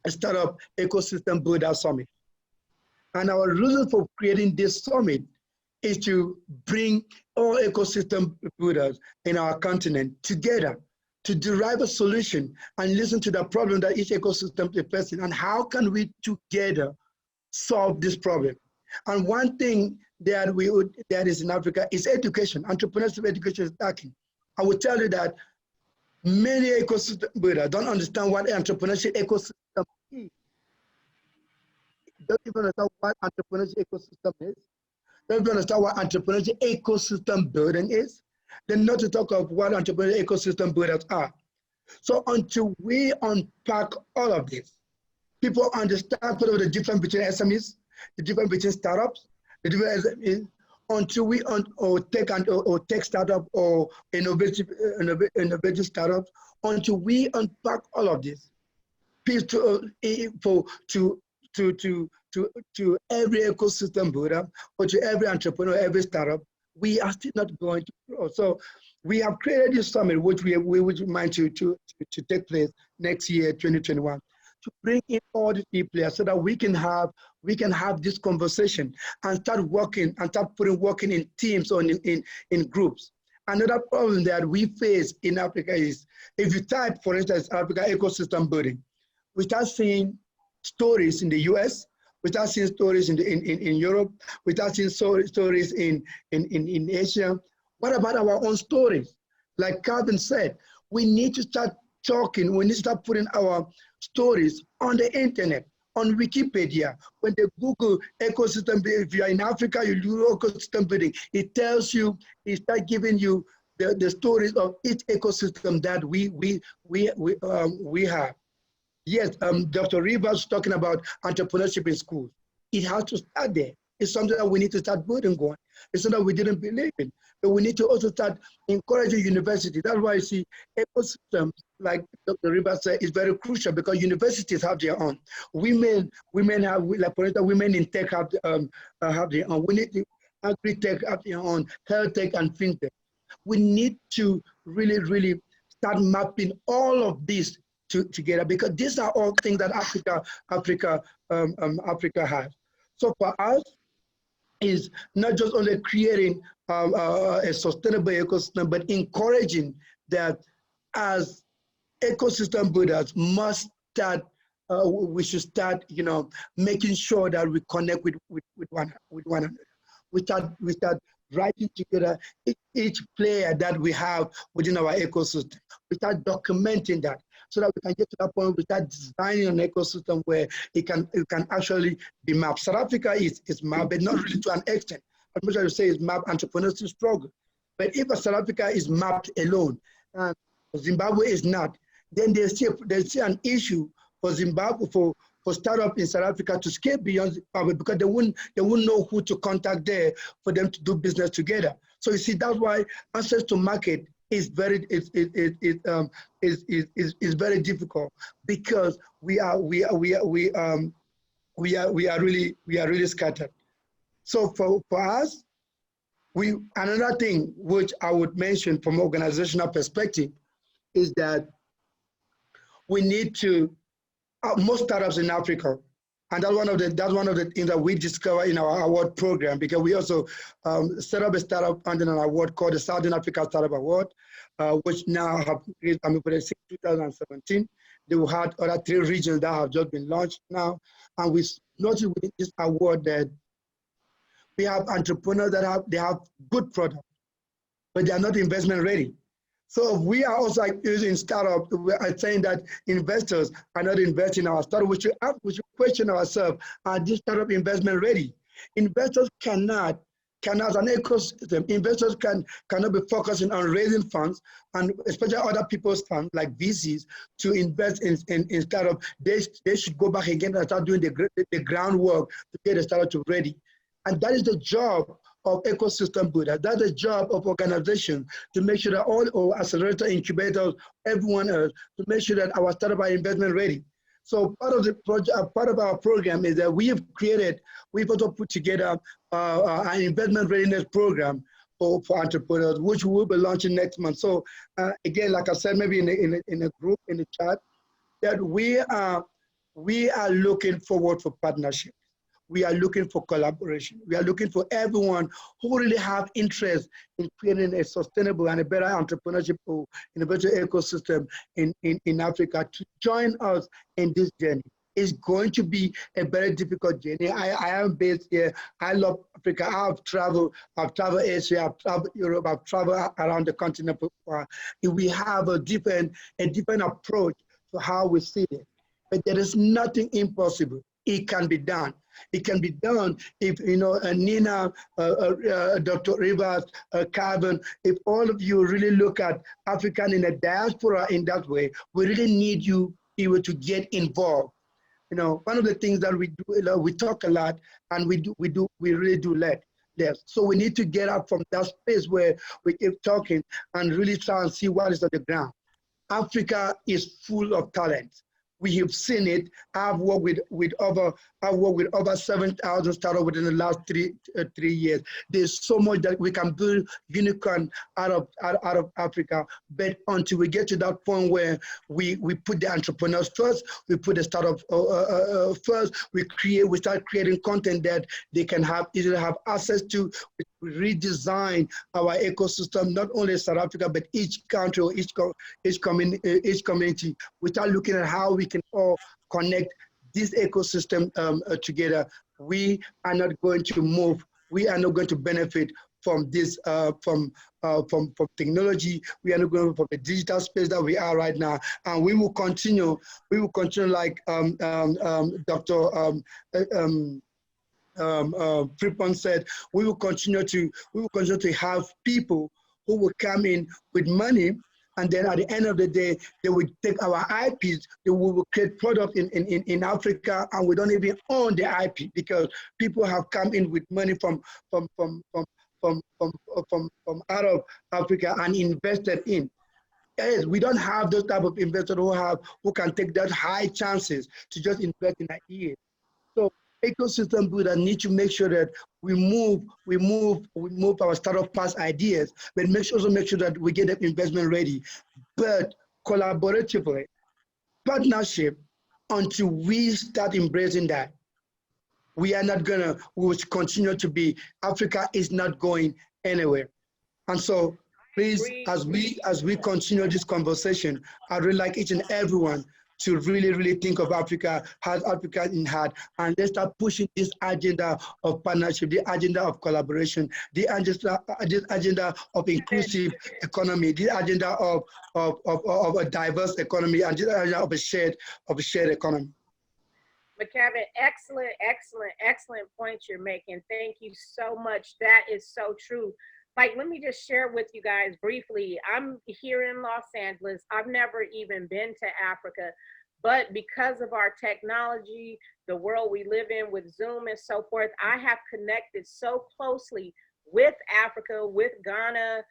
Startup Ecosystem Builder Summit. And our reason for creating this summit is to bring all ecosystem builders in our continent together to derive a solution and listen to the problem that each ecosystem is facing, and how can we together solve this problem. And one thing that is in Africa is education. Entrepreneurship education is lacking. I will tell you that many ecosystem builders don't understand what entrepreneurship ecosystem is. Don't even understand what entrepreneurship ecosystem is. Don't even understand what entrepreneurship ecosystem building is. Then not to talk of what entrepreneurship ecosystem builders are. So until we unpack all of this, people understand sort of the difference between SMEs, the difference between startups, the difference until we tech startup or innovative startups, until we unpack all of this, to every ecosystem builder or to every entrepreneur, every startup, we are still not going to grow. So we have created this summit, which we would mind to take place next year, 2021, to bring in all the people so that we can have this conversation and start working in teams or in groups. Another problem that we face in Africa is, if you type, for instance, Africa ecosystem building, we start seeing stories in the US, we start seeing stories in Europe, we start seeing stories in Asia. What about our own stories? Like Calvin said, we need to start talking, we need to start putting our stories on the internet, on Wikipedia. When they Google ecosystem, if you're in Africa, you do ecosystem building, it tells you, it starts giving you the stories of each ecosystem that we have. Yes, Dr. Rivers talking about entrepreneurship in schools. It has to start there. is something that we need to start building on. It's something that we didn't believe in. But we need to also start encouraging university. That's why you see ecosystem, like Dr. Rivers said, is very crucial because universities have their own. Women have, like for instance, women in tech have their own. We need to agri-tech have their own, health tech and fintech. We need to really start mapping all of this together because these are all things that Africa has. So for us, is not just only creating a sustainable ecosystem, but encouraging that as ecosystem builders must start, we should start, making sure that we connect with one another. We start writing together each player that we have within our ecosystem. We start documenting that so that we can get to that point. We start designing an ecosystem where it can actually be mapped. South Africa is mapped, but not really to an extent. As much as you say it's mapped, entrepreneurs to struggle. But if South Africa is mapped alone, and Zimbabwe is not, then there's still an issue for Zimbabwe, for startup in South Africa to scale beyond Zimbabwe because they wouldn't know who to contact there for them to do business together. So you see, that's why access to market is very very difficult because we are really scattered. So for us, another thing which I would mention from organizational perspective is that we need to most startups in Africa, and that's one of the things that we discover in our award program because we also set up a startup under an award called the Southern Africa Startup Award, which now have since 2017. They had other 3 regions that have just been launched now, and we noticed within this award that we have entrepreneurs that have good products, but they are not investment ready. So we are also using startup. We are saying that investors are not investing in our startup. We should question ourselves: are these startup investment ready? Investors cannot, as an ecosystem, investors cannot be focusing on raising funds, and especially other people's funds like VCs to invest in startup. They should go back again and start doing the groundwork to get the startup to ready, and that is the job of ecosystem builders. That's the job of organizations to make sure that all accelerator incubators, everyone else, to make sure that our startup are investment ready. So part of the project, part of our program is that we've also put together an investment readiness program for entrepreneurs, which we will be launching next month. So again, like I said, maybe in a group in the chat, that we are looking forward for partnership. We are looking for collaboration. We are looking for everyone who really have interest in creating a sustainable and a better entrepreneurship or innovative ecosystem in Africa to join us in this journey. It's going to be a very difficult journey. I am based here. I love Africa. I've traveled Asia, I've traveled Europe, I've traveled around the continent. We have a different approach to how we see it. But there is nothing impossible. It can be done. It can be done if, Nina, Dr. Rivers, Calvin, if all of you really look at African in a diaspora in that way, we really need you people to get involved. One of the things that we do, we talk a lot, and we really do less. So we need to get up from that space where we keep talking and really try and see what is on the ground. Africa is full of talent. We have seen it. I've worked with over 7,000 startups within the last three years. There's so much that we can build unicorn out of Africa. But until we get to that point where we put the entrepreneurs first, we put the startup first, we start creating content that they can easily have access to. We redesign our ecosystem, not only South Africa, but each country or each community. We start looking at how we can all connect this ecosystem together. We are not going to move. We are not going to benefit from this, from technology. We are not going from the digital space that we are right now, and we will continue. We will continue like Dr. Frippon said. We will continue to have people who will come in with money And then at the end of the day, they will take our IPs, they will create products in Africa, and we don't even own the IP because people have come in with money from out of Africa and invested in. Yes, we don't have those type of investors who can take that high chances to just invest in a year. So ecosystem builder need to make sure that we move our startup past ideas, but also make sure that we get the investment ready, but collaboratively, partnership, until we start embracing that. We will continue to be, Africa is not going anywhere. And so please, as we continue this conversation, I'd really like each and everyone to really think of Africa, has Africa in heart, and let's start pushing this agenda of partnership, the agenda of collaboration, the agenda of inclusive economy, the agenda of a diverse economy, and the agenda of a shared economy. Mckevin, excellent points you're making. Thank you so much. That is so true. Like, let me just share with you guys briefly. I'm here in Los Angeles. I've never even been to Africa, but because of our technology, the world we live in with Zoom and so forth, I have connected so closely with Africa, with Ghana,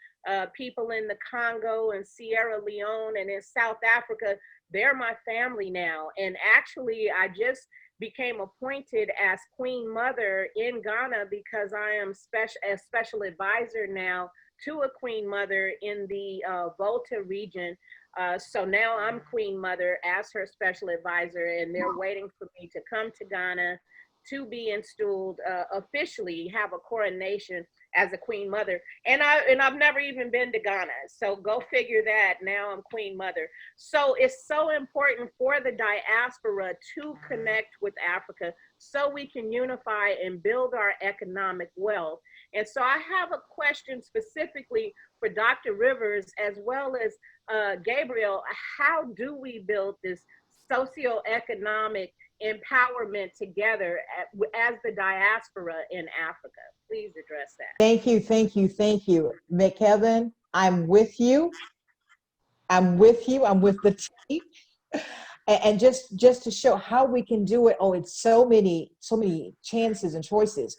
people in the Congo and Sierra Leone and in South Africa. They're my family now. And actually, I just became appointed as Queen Mother in Ghana because I am a special advisor now to a Queen Mother in the Volta region. So now I'm Queen Mother as her special advisor, and they're waiting for me to come to Ghana to be installed officially, have a coronation as a Queen Mother. And I've never even been to Ghana. So go figure that. Now I'm Queen Mother. So it's so important for the diaspora to connect with Africa so we can unify and build our economic wealth. And so I have a question specifically for Dr. Rivers as well as Gabriel. How do we build this socioeconomic empowerment together as the diaspora in Africa? Please address that. Thank you. Mckevin, I'm with you. I'm with the team. And just to show how we can do it, it's so many chances and choices.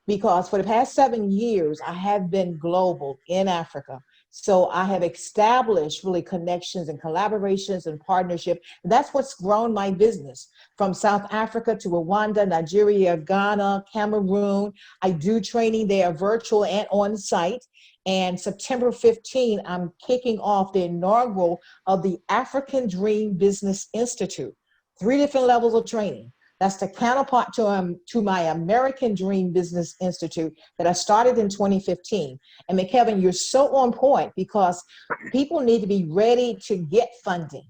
Because for the past 7 years, I have been global in Africa. So I have established really connections and collaborations and partnership. And that's what's grown my business from South Africa to Rwanda, Nigeria, Ghana, Cameroon. I do training there, virtual and on site. And September 15, I'm kicking off the inaugural of the African Dream Business Institute. 3 different levels of training. That's the counterpart to my American Dream Business Institute that I started in 2015. And Mckevin, you're so on point because people need to be ready to get funding.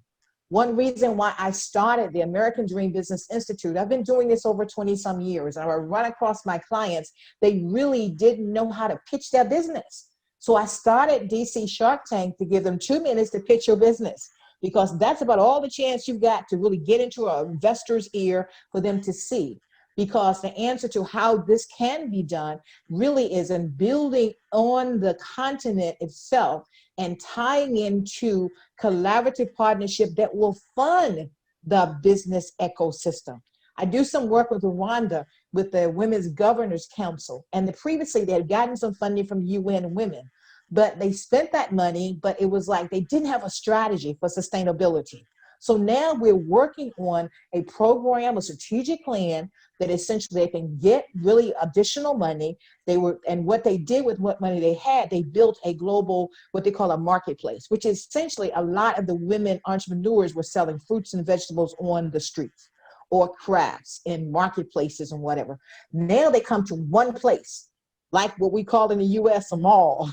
One reason why I started the American Dream Business Institute, I've been doing this over 20 some years. And I run across my clients, they really didn't know how to pitch their business. So I started DC Shark Tank to give them 2 minutes to pitch your business, because that's about all the chance you've got to really get into an investor's ear for them to see. Because the answer to how this can be done really is in building on the continent itself and tying into collaborative partnership that will fund the business ecosystem. I do some work with Rwanda with the Women's Governors Council, and previously they had gotten some funding from UN Women. But they spent that money, but it was like they didn't have a strategy for sustainability. So now we're working on a program, a strategic plan that essentially they can get really additional money. And what they did with what money they had, they built a global, what they call a marketplace, which is essentially a lot of the women entrepreneurs were selling fruits and vegetables on the streets or crafts in marketplaces and whatever. Now they come to one place, like what we call in the US a mall,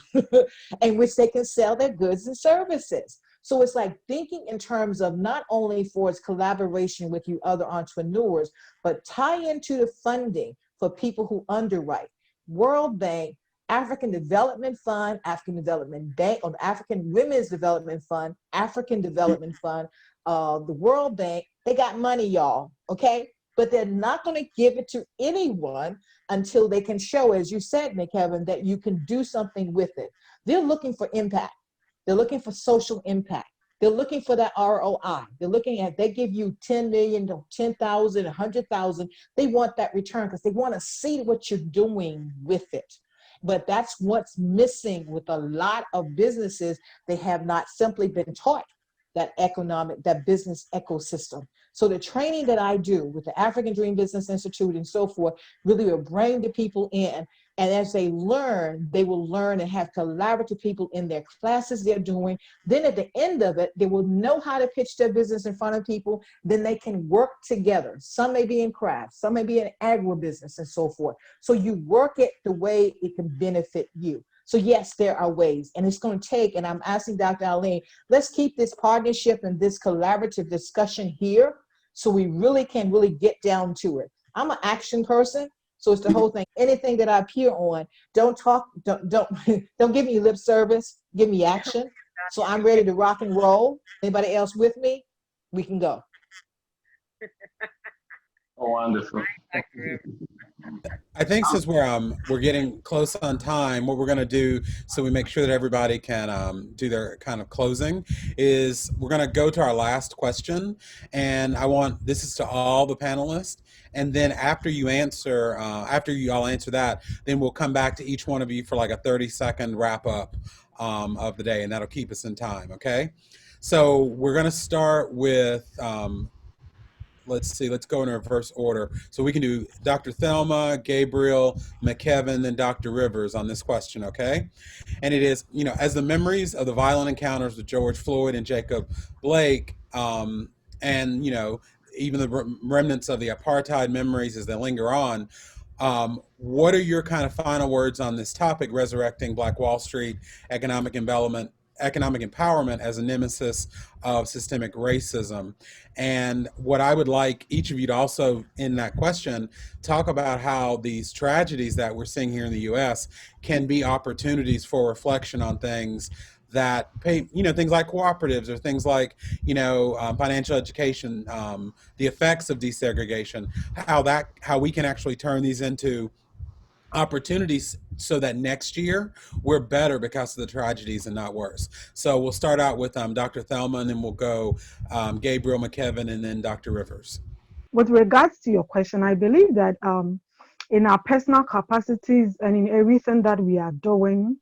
in which they can sell their goods and services. So it's like thinking in terms of not only for its collaboration with you other entrepreneurs, but tie into the funding for people who underwrite. World Bank, African Development Fund, African Development Bank, or African Women's Development Fund, African Development Fund, the World Bank, they got money, y'all, okay? But they're not going to give it to anyone until they can show, as you said, Mckevin, that you can do something with it. They're looking for impact. They're looking for social impact. They're looking for that ROI. They're looking at, they give you 10 million, 10,000, 100,000. They want that return because they want to see what you're doing with it. But that's what's missing with a lot of businesses. They have not simply been taught that business ecosystem. So the training that I do with the African Dream Business Institute and so forth really will bring the people in. And as they learn, they will learn and have collaborative people in their classes they're doing. Then at the end of it, they will know how to pitch their business in front of people. Then they can work together. Some may be in crafts, some may be in agribusiness and so forth. So you work it the way it can benefit you. So yes, there are ways, and it's going to take, and I'm asking Dr. Arlene, let's keep this partnership and this collaborative discussion here so we really can get down to it. I'm an action person, so it's the whole thing. Anything that I appear on, don't give me lip service, give me action. So I'm ready to rock and roll. Anybody else with me? We can go. Oh, wonderful. I think since we're getting close on time, what we're going to do so we make sure that everybody can do their kind of closing is we're going to go to our last question, and this is to all the panelists, and then after you all answer that, then we'll come back to each one of you for like a 30-second wrap up of the day, and that'll keep us in time. Okay, so we're going to start with. Let's go in reverse order. So we can do Dr. Thelma, Gabriel, Mckevin, then Dr. Rivers on this question, okay? And it is, as the memories of the violent encounters with George Floyd and Jacob Blake, and, even the remnants of the apartheid memories as they linger on, what are your kind of final words on this topic, resurrecting Black Wall Street, economic empowerment as a nemesis of systemic racism? And what I would like each of you to also, in that question, talk about how these tragedies that we're seeing here in the U.S. can be opportunities for reflection on things that things like cooperatives or things like, financial education, the effects of desegregation, how we can actually turn these into opportunities so that next year we're better because of the tragedies and not worse. So we'll start out with Dr. Thelma, and then we'll go Gabriel, Mckevin, and then Dr. Rivers. With regards to your question, I believe that in our personal capacities and in everything that we are doing,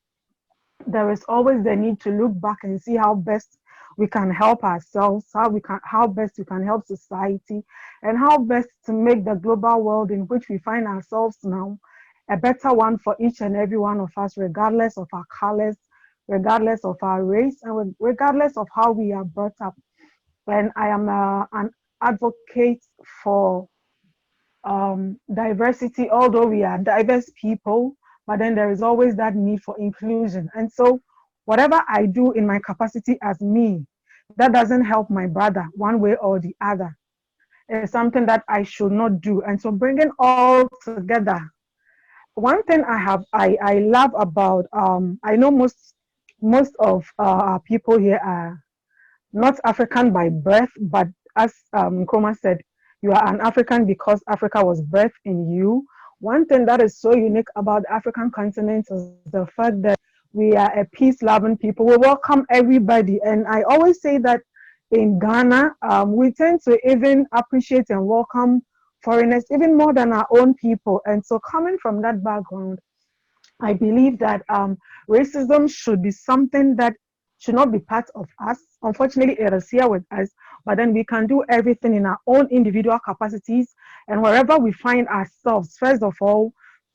there is always the need to look back and see how best we can help ourselves, how best we can help society, and how best to make the global world in which we find ourselves now a better one for each and every one of us, regardless of our colors, regardless of our race, and regardless of how we are brought up. And I am an advocate for diversity, although we are diverse people, but then there is always that need for inclusion. And so whatever I do in my capacity as me, that doesn't help my brother one way or the other, is something that I should not do. And so bringing all together, one thing I love about, I know most of our people here are not African by birth, but as Nkrumah said, you are an African because Africa was birthed in you. One thing that is so unique about the African continent is the fact that we are a peace-loving people. We welcome everybody. And I always say that in Ghana, we tend to even appreciate and welcome foreigners even more than our own people. And so coming from that background, I believe that racism should be something that should not be part of us. Unfortunately, it is here with us, but then we can do everything in our own individual capacities and wherever we find ourselves, first of all,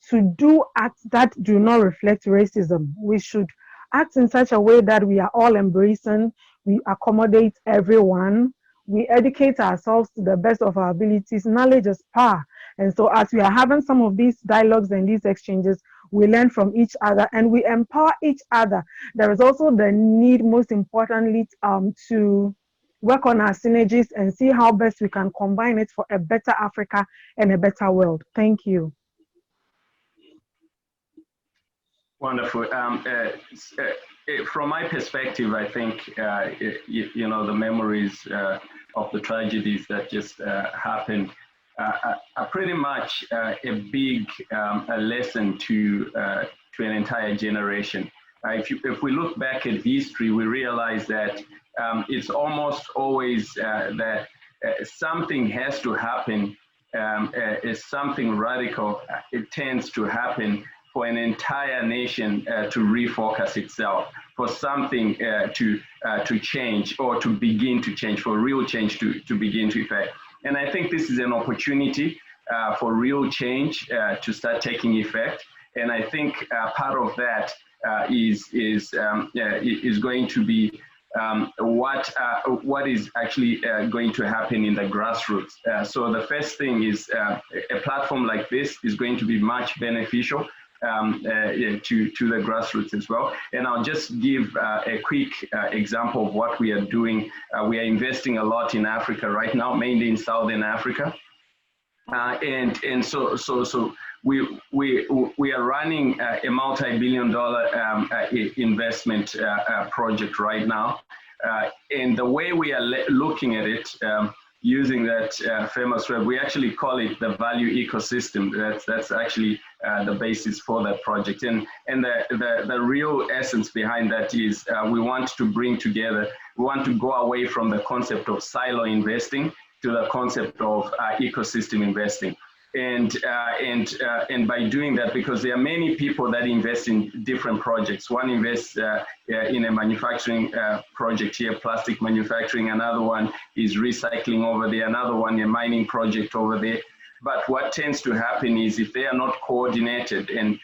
to do acts that do not reflect racism. We should act in such a way that we are all embracing, we accommodate everyone, we educate ourselves to the best of our abilities. Knowledge is power. And so as we are having some of these dialogues and these exchanges, we learn from each other and we empower each other. There is also the need, most importantly, to work on our synergies and see how best we can combine it for a better Africa and a better world. Thank you. Wonderful. From my perspective, I think, the memories of the tragedies that just happened are pretty much a big lesson to an entire generation. if we look back at history, we realize that it's almost always that something has to happen, something radical, it tends to happen for an entire nation to refocus itself, for something to change or to begin to change, for real change to begin to effect. And I think this is an opportunity for real change to start taking effect. And I think part of that is going to be what is actually going to happen in the grassroots. So the first thing is a platform like this is going to be much beneficial to the grassroots as well. And I'll just give a quick example of what we are doing. We are investing a lot in Africa right now, mainly in Southern Africa. And so we are running a multi-billion-dollar investment project right now. And the way we are looking at it, using that famous word, we actually call it the value ecosystem. That's actually the basis for that project. And the real essence behind that is we want to bring together, we want to go away from the concept of silo investing to the concept of ecosystem investing. And by doing that, because there are many people that invest in different projects. One invests in a manufacturing project here, plastic manufacturing. Another one is recycling over there. Another one, a mining project over there. But what tends to happen is if they are not coordinated and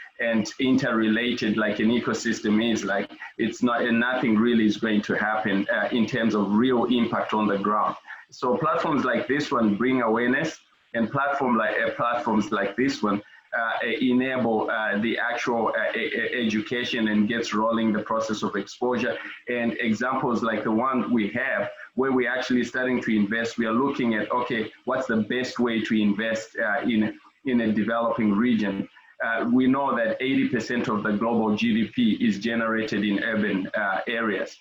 interrelated like an ecosystem is, like it's not, and nothing really is going to happen in terms of real impact on the ground. So platforms like this one bring awareness, and platforms like this one enable the actual education and gets rolling the process of exposure. And examples like the one we have, where we're actually starting to invest, we are looking at, okay, what's the best way to invest in a developing region? We know that 80% of the global GDP is generated in urban areas.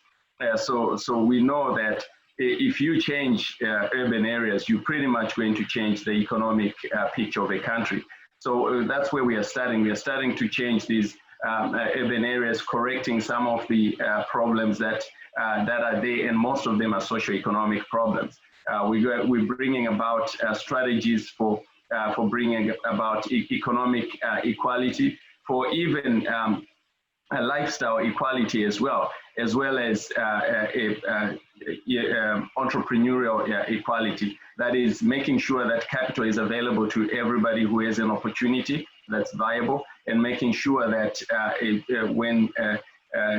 So we know that if you change urban areas, you're pretty much going to change the economic picture of a country. So that's where we are starting. We are starting to change these urban areas, correcting some of the problems that are there, and most of them are socioeconomic problems. We're bringing about strategies for bringing about economic equality, for even lifestyle equality as well as entrepreneurial equality. That is making sure that capital is available to everybody who has an opportunity that's viable, and making sure that when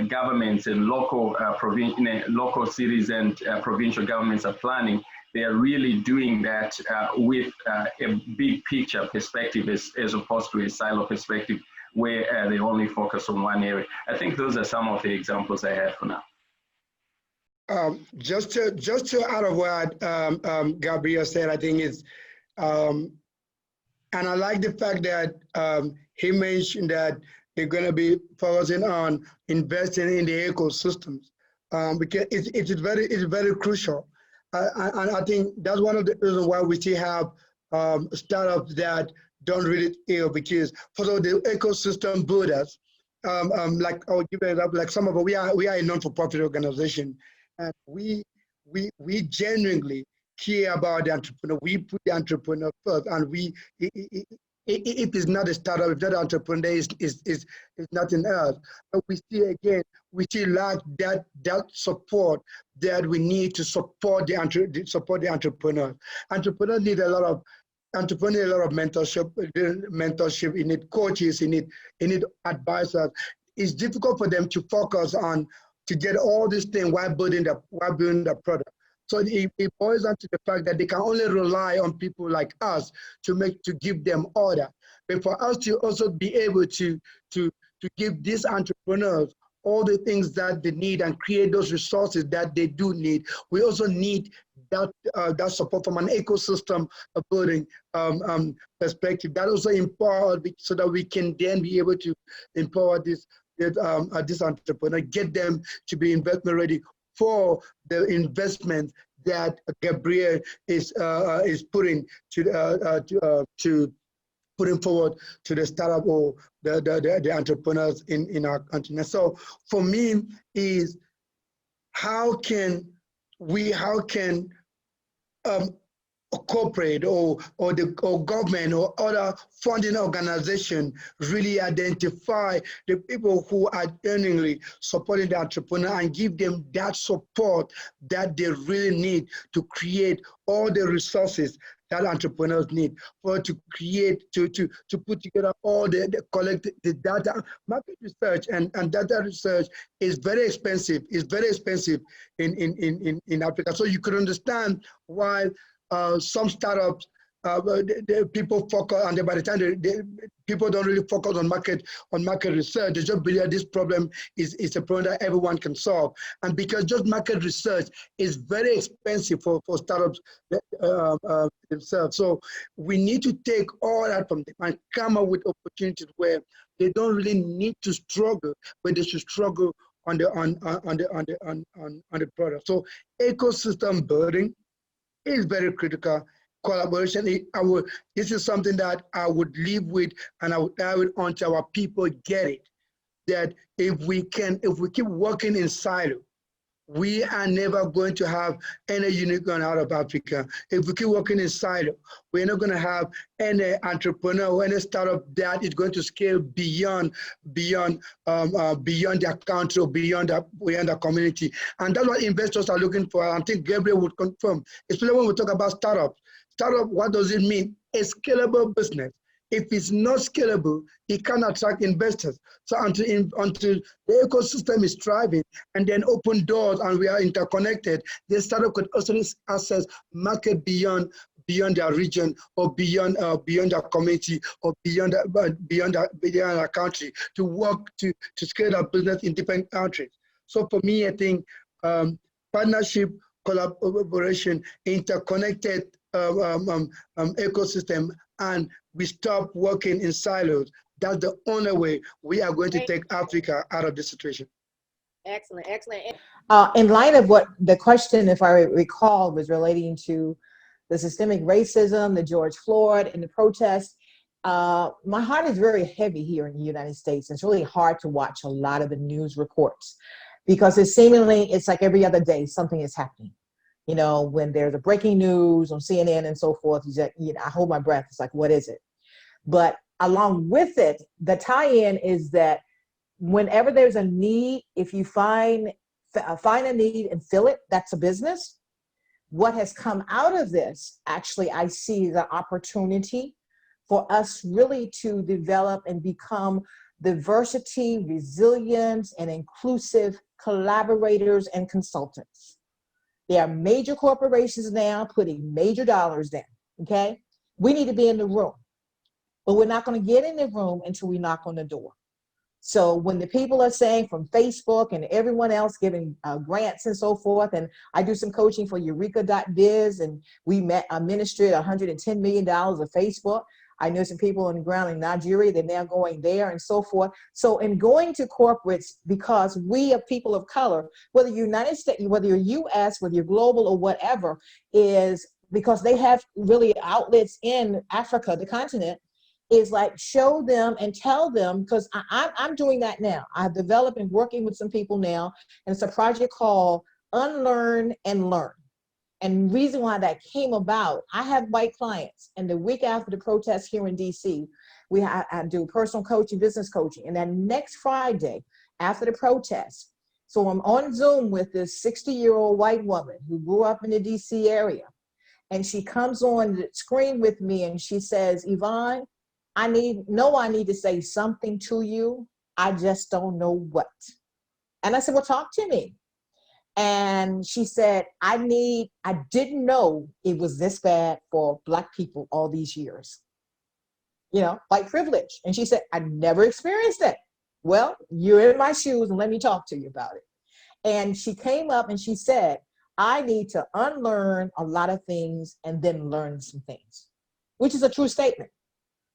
governments and local cities and provincial governments are planning, they are really doing that with a big picture perspective as opposed to a silo perspective where they only focus on one area. I think those are some of the examples I have for now. Just to add of what Gabriel said, I think it's, and I like the fact that he mentioned that they're going to be focusing on investing in the ecosystems, because it's very crucial. And I think that's one of the reasons why we still have startups that don't really ill, because for the ecosystem builders, like I'll give an example, like some of us, we are a non-for-profit organization, and we genuinely care about the entrepreneur. We put the entrepreneur first, and it is not a startup, if not an entrepreneur, is nothing else. But we still lack that support that we need to support the entrepreneurs. Entrepreneurs need a lot of mentorship. You need coaches, you need advisors. It's difficult for them to focus on to get all these things while building the product. So it boils down to the fact that they can only rely on people like us to give them order. But for us to also be able to give these entrepreneurs all the things that they need and create those resources that they do need, we also need that support from an ecosystem building perspective. That also empowered so that we can then be able to empower this entrepreneur, get them to be investment ready for the investment that Gabriel is putting to putting forward to the startup or the entrepreneurs in our country. And so for me is how can corporate or government or other funding organization really identify the people who are genuinely supporting the entrepreneur and give them that support that they really need to create all the resources that entrepreneurs need for to create to put together all the collect the data. Market research and data research is very expensive. It's very expensive in Africa. So you could understand why some startups, the people focus, and by the time people don't really focus on market research. They just believe this problem is a problem that everyone can solve. And because just market research is very expensive for startups themselves. So we need to take all that from them and come up with opportunities where they don't really need to struggle, but they should struggle on the product. So ecosystem building is very critical. Collaboration, this is something that I would live with, and I would have it until our people get it. That if we keep working in silo, we are never going to have any unicorn out of Africa. If we keep working in silo, we're not going to have any entrepreneur or any startup that is going to scale beyond their country or beyond the community. And that's what investors are looking for. I think Gabriel would confirm, especially when we talk about startups. Startup, what does it mean? A scalable business. If it's not scalable, it can attract investors. So until the ecosystem is thriving and then open doors and we are interconnected, the startup could also access market beyond their region or beyond their community or beyond our country to work to scale our business in different countries. So for me, I think partnership, collaboration, interconnected ecosystem, and we stop working in silos. That's the only way we are going to take Africa out of this situation. Excellent, excellent. In light of what the question, if I recall, was relating to the systemic racism, the George Floyd, and the protests, my heart is very heavy here in the United States. It's really hard to watch a lot of the news reports because it's like every other day something is happening. You know, when there's a breaking news on CNN and so forth, I hold my breath. It's like, what is it? But along with it, the tie-in is that whenever there's a need, if you find a need and fill it, that's a business. What has come out of this, actually, I see the opportunity for us really to develop and become diversity, resilience, and inclusive collaborators and consultants. There are major corporations now putting major dollars down, okay? We need to be in the room, but we're not going to get in the room until we knock on the door. So when the people are saying from Facebook and everyone else giving grants and so forth, and I do some coaching for Eureka.biz, and we administered $110 million of Facebook. I know some people on the ground in Nigeria, they're now going there and so forth. So in going to corporates, because we are people of color, whether you're United States, whether you're US, whether you're global or whatever, is because they have really outlets in Africa, the continent, is like show them and tell them, because I'm doing that now. I've developed and working with some people now, and it's a project called Unlearn and Learn. And the reason why that came about, I have white clients, and the week after the protest here in DC, I do personal coaching, business coaching. And then next Friday, after the protest, so I'm on Zoom with this 60-year-old white woman who grew up in the DC area. And she comes on the screen with me and she says, Yvonne, I need to say something to you. I just don't know what. And I said, well, talk to me. And she said, I didn't know it was this bad for Black people all these years. You know, white privilege. And she said, I never experienced it. Well, you're in my shoes and let me talk to you about it. And she came up and she said, I need to unlearn a lot of things and then learn some things, which is a true statement.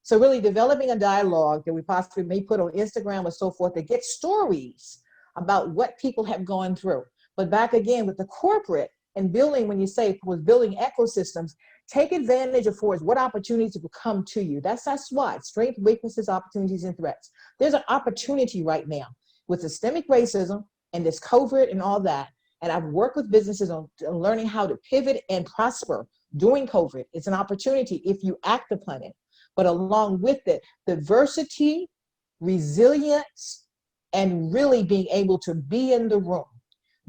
So really developing a dialogue that we possibly may put on Instagram or so forth that gets stories about what people have gone through. But back again with the corporate and building, when you say was building ecosystems, take advantage of force. What opportunities will come to you? That's SWOT, strengths, weaknesses, opportunities, and threats. There's an opportunity right now with systemic racism and this COVID and all that. And I've worked with businesses on learning how to pivot and prosper during COVID. It's an opportunity if you act upon it. But along with it, diversity, resilience, and really being able to be in the room.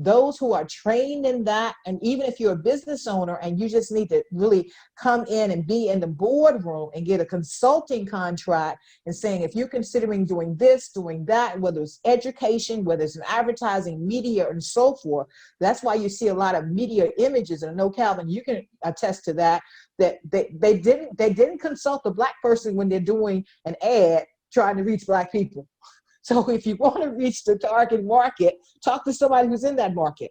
Those who are trained in that, and even if you're a business owner and you just need to really come in and be in the boardroom and get a consulting contract and saying, if you're considering doing this, doing that, whether it's education, whether it's in advertising, media, and so forth, that's why you see a lot of media images. And I know, Calvin, you can attest to that, that they didn't consult the Black person when they're doing an ad trying to reach Black people. So if you want to reach the target market, talk to somebody who's in that market.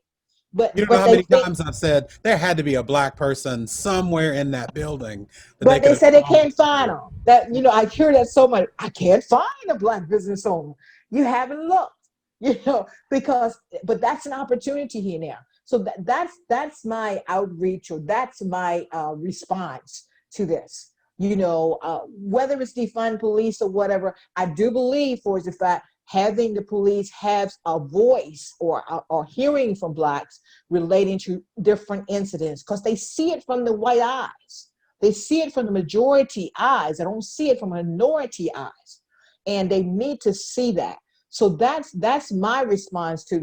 But You don't know how many times I've said there had to be a Black person somewhere in that building. But they said they can't find them. That, you know, I hear that so much. I can't find a Black business owner. You haven't looked, you know, but that's an opportunity here now. So that's my outreach, or that's my response to this. You know, whether it's defund police or whatever, I do believe, for the fact, having the police have a voice or hearing from Blacks relating to different incidents, because they see it from the white eyes. They see it from the majority eyes. They don't see it from minority eyes. And they need to see that. So that's my response to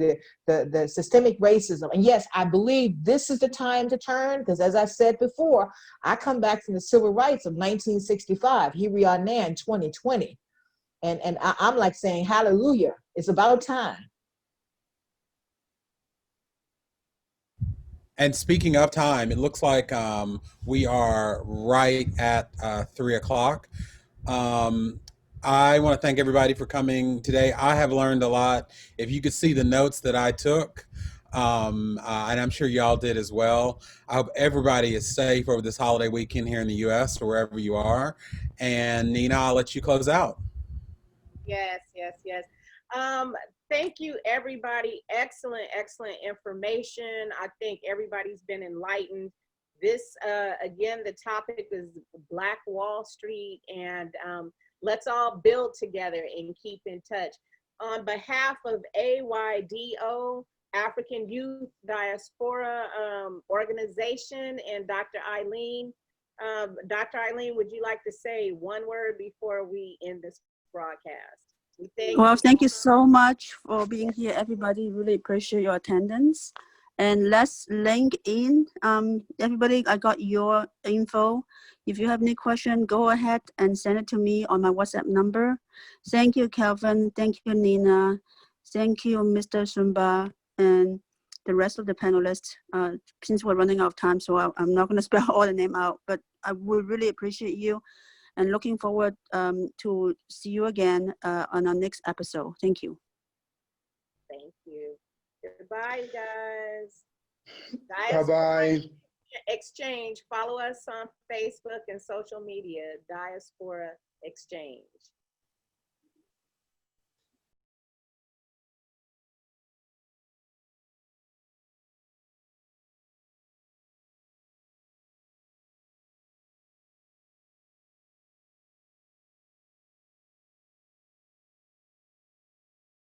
the systemic racism. And yes, I believe this is the time to turn, because as I said before, I come back from the civil rights of 1965. Here we are now in 2020. And I'm like saying, hallelujah, it's about time. And speaking of time, it looks like we are right at 3 o'clock. I want to thank everybody for coming today. I have learned a lot. If you could see the notes that I took, and I'm sure y'all did as well. I hope everybody is safe over this holiday weekend here in the U.S. or wherever you are. And Nina, I'll let you close out. Yes. Thank you, everybody. Excellent information. I think everybody's been enlightened. This, again, the topic is Black Wall Street, and let's all build together and keep in touch. On behalf of AYDO, African Youth Diaspora Organization, and Dr. Eileen, would you like to say one word before we end this broadcast? Thank you so much for being here, everybody. Really appreciate your attendance. And let's link in. Everybody, I got your info. If you have any question, go ahead and send it to me on my WhatsApp number. Thank you, Calvin. Thank you, Nina. Thank you, Mr. Shumba, and the rest of the panelists. Since we're running out of time, so I'm not going to spell all the name out, but I would really appreciate you. And looking forward to see you again on our next episode. Thank you. Thank you. Goodbye, guys. Bye-bye. Exchange. Follow us on Facebook and social media, Diaspora Exchange.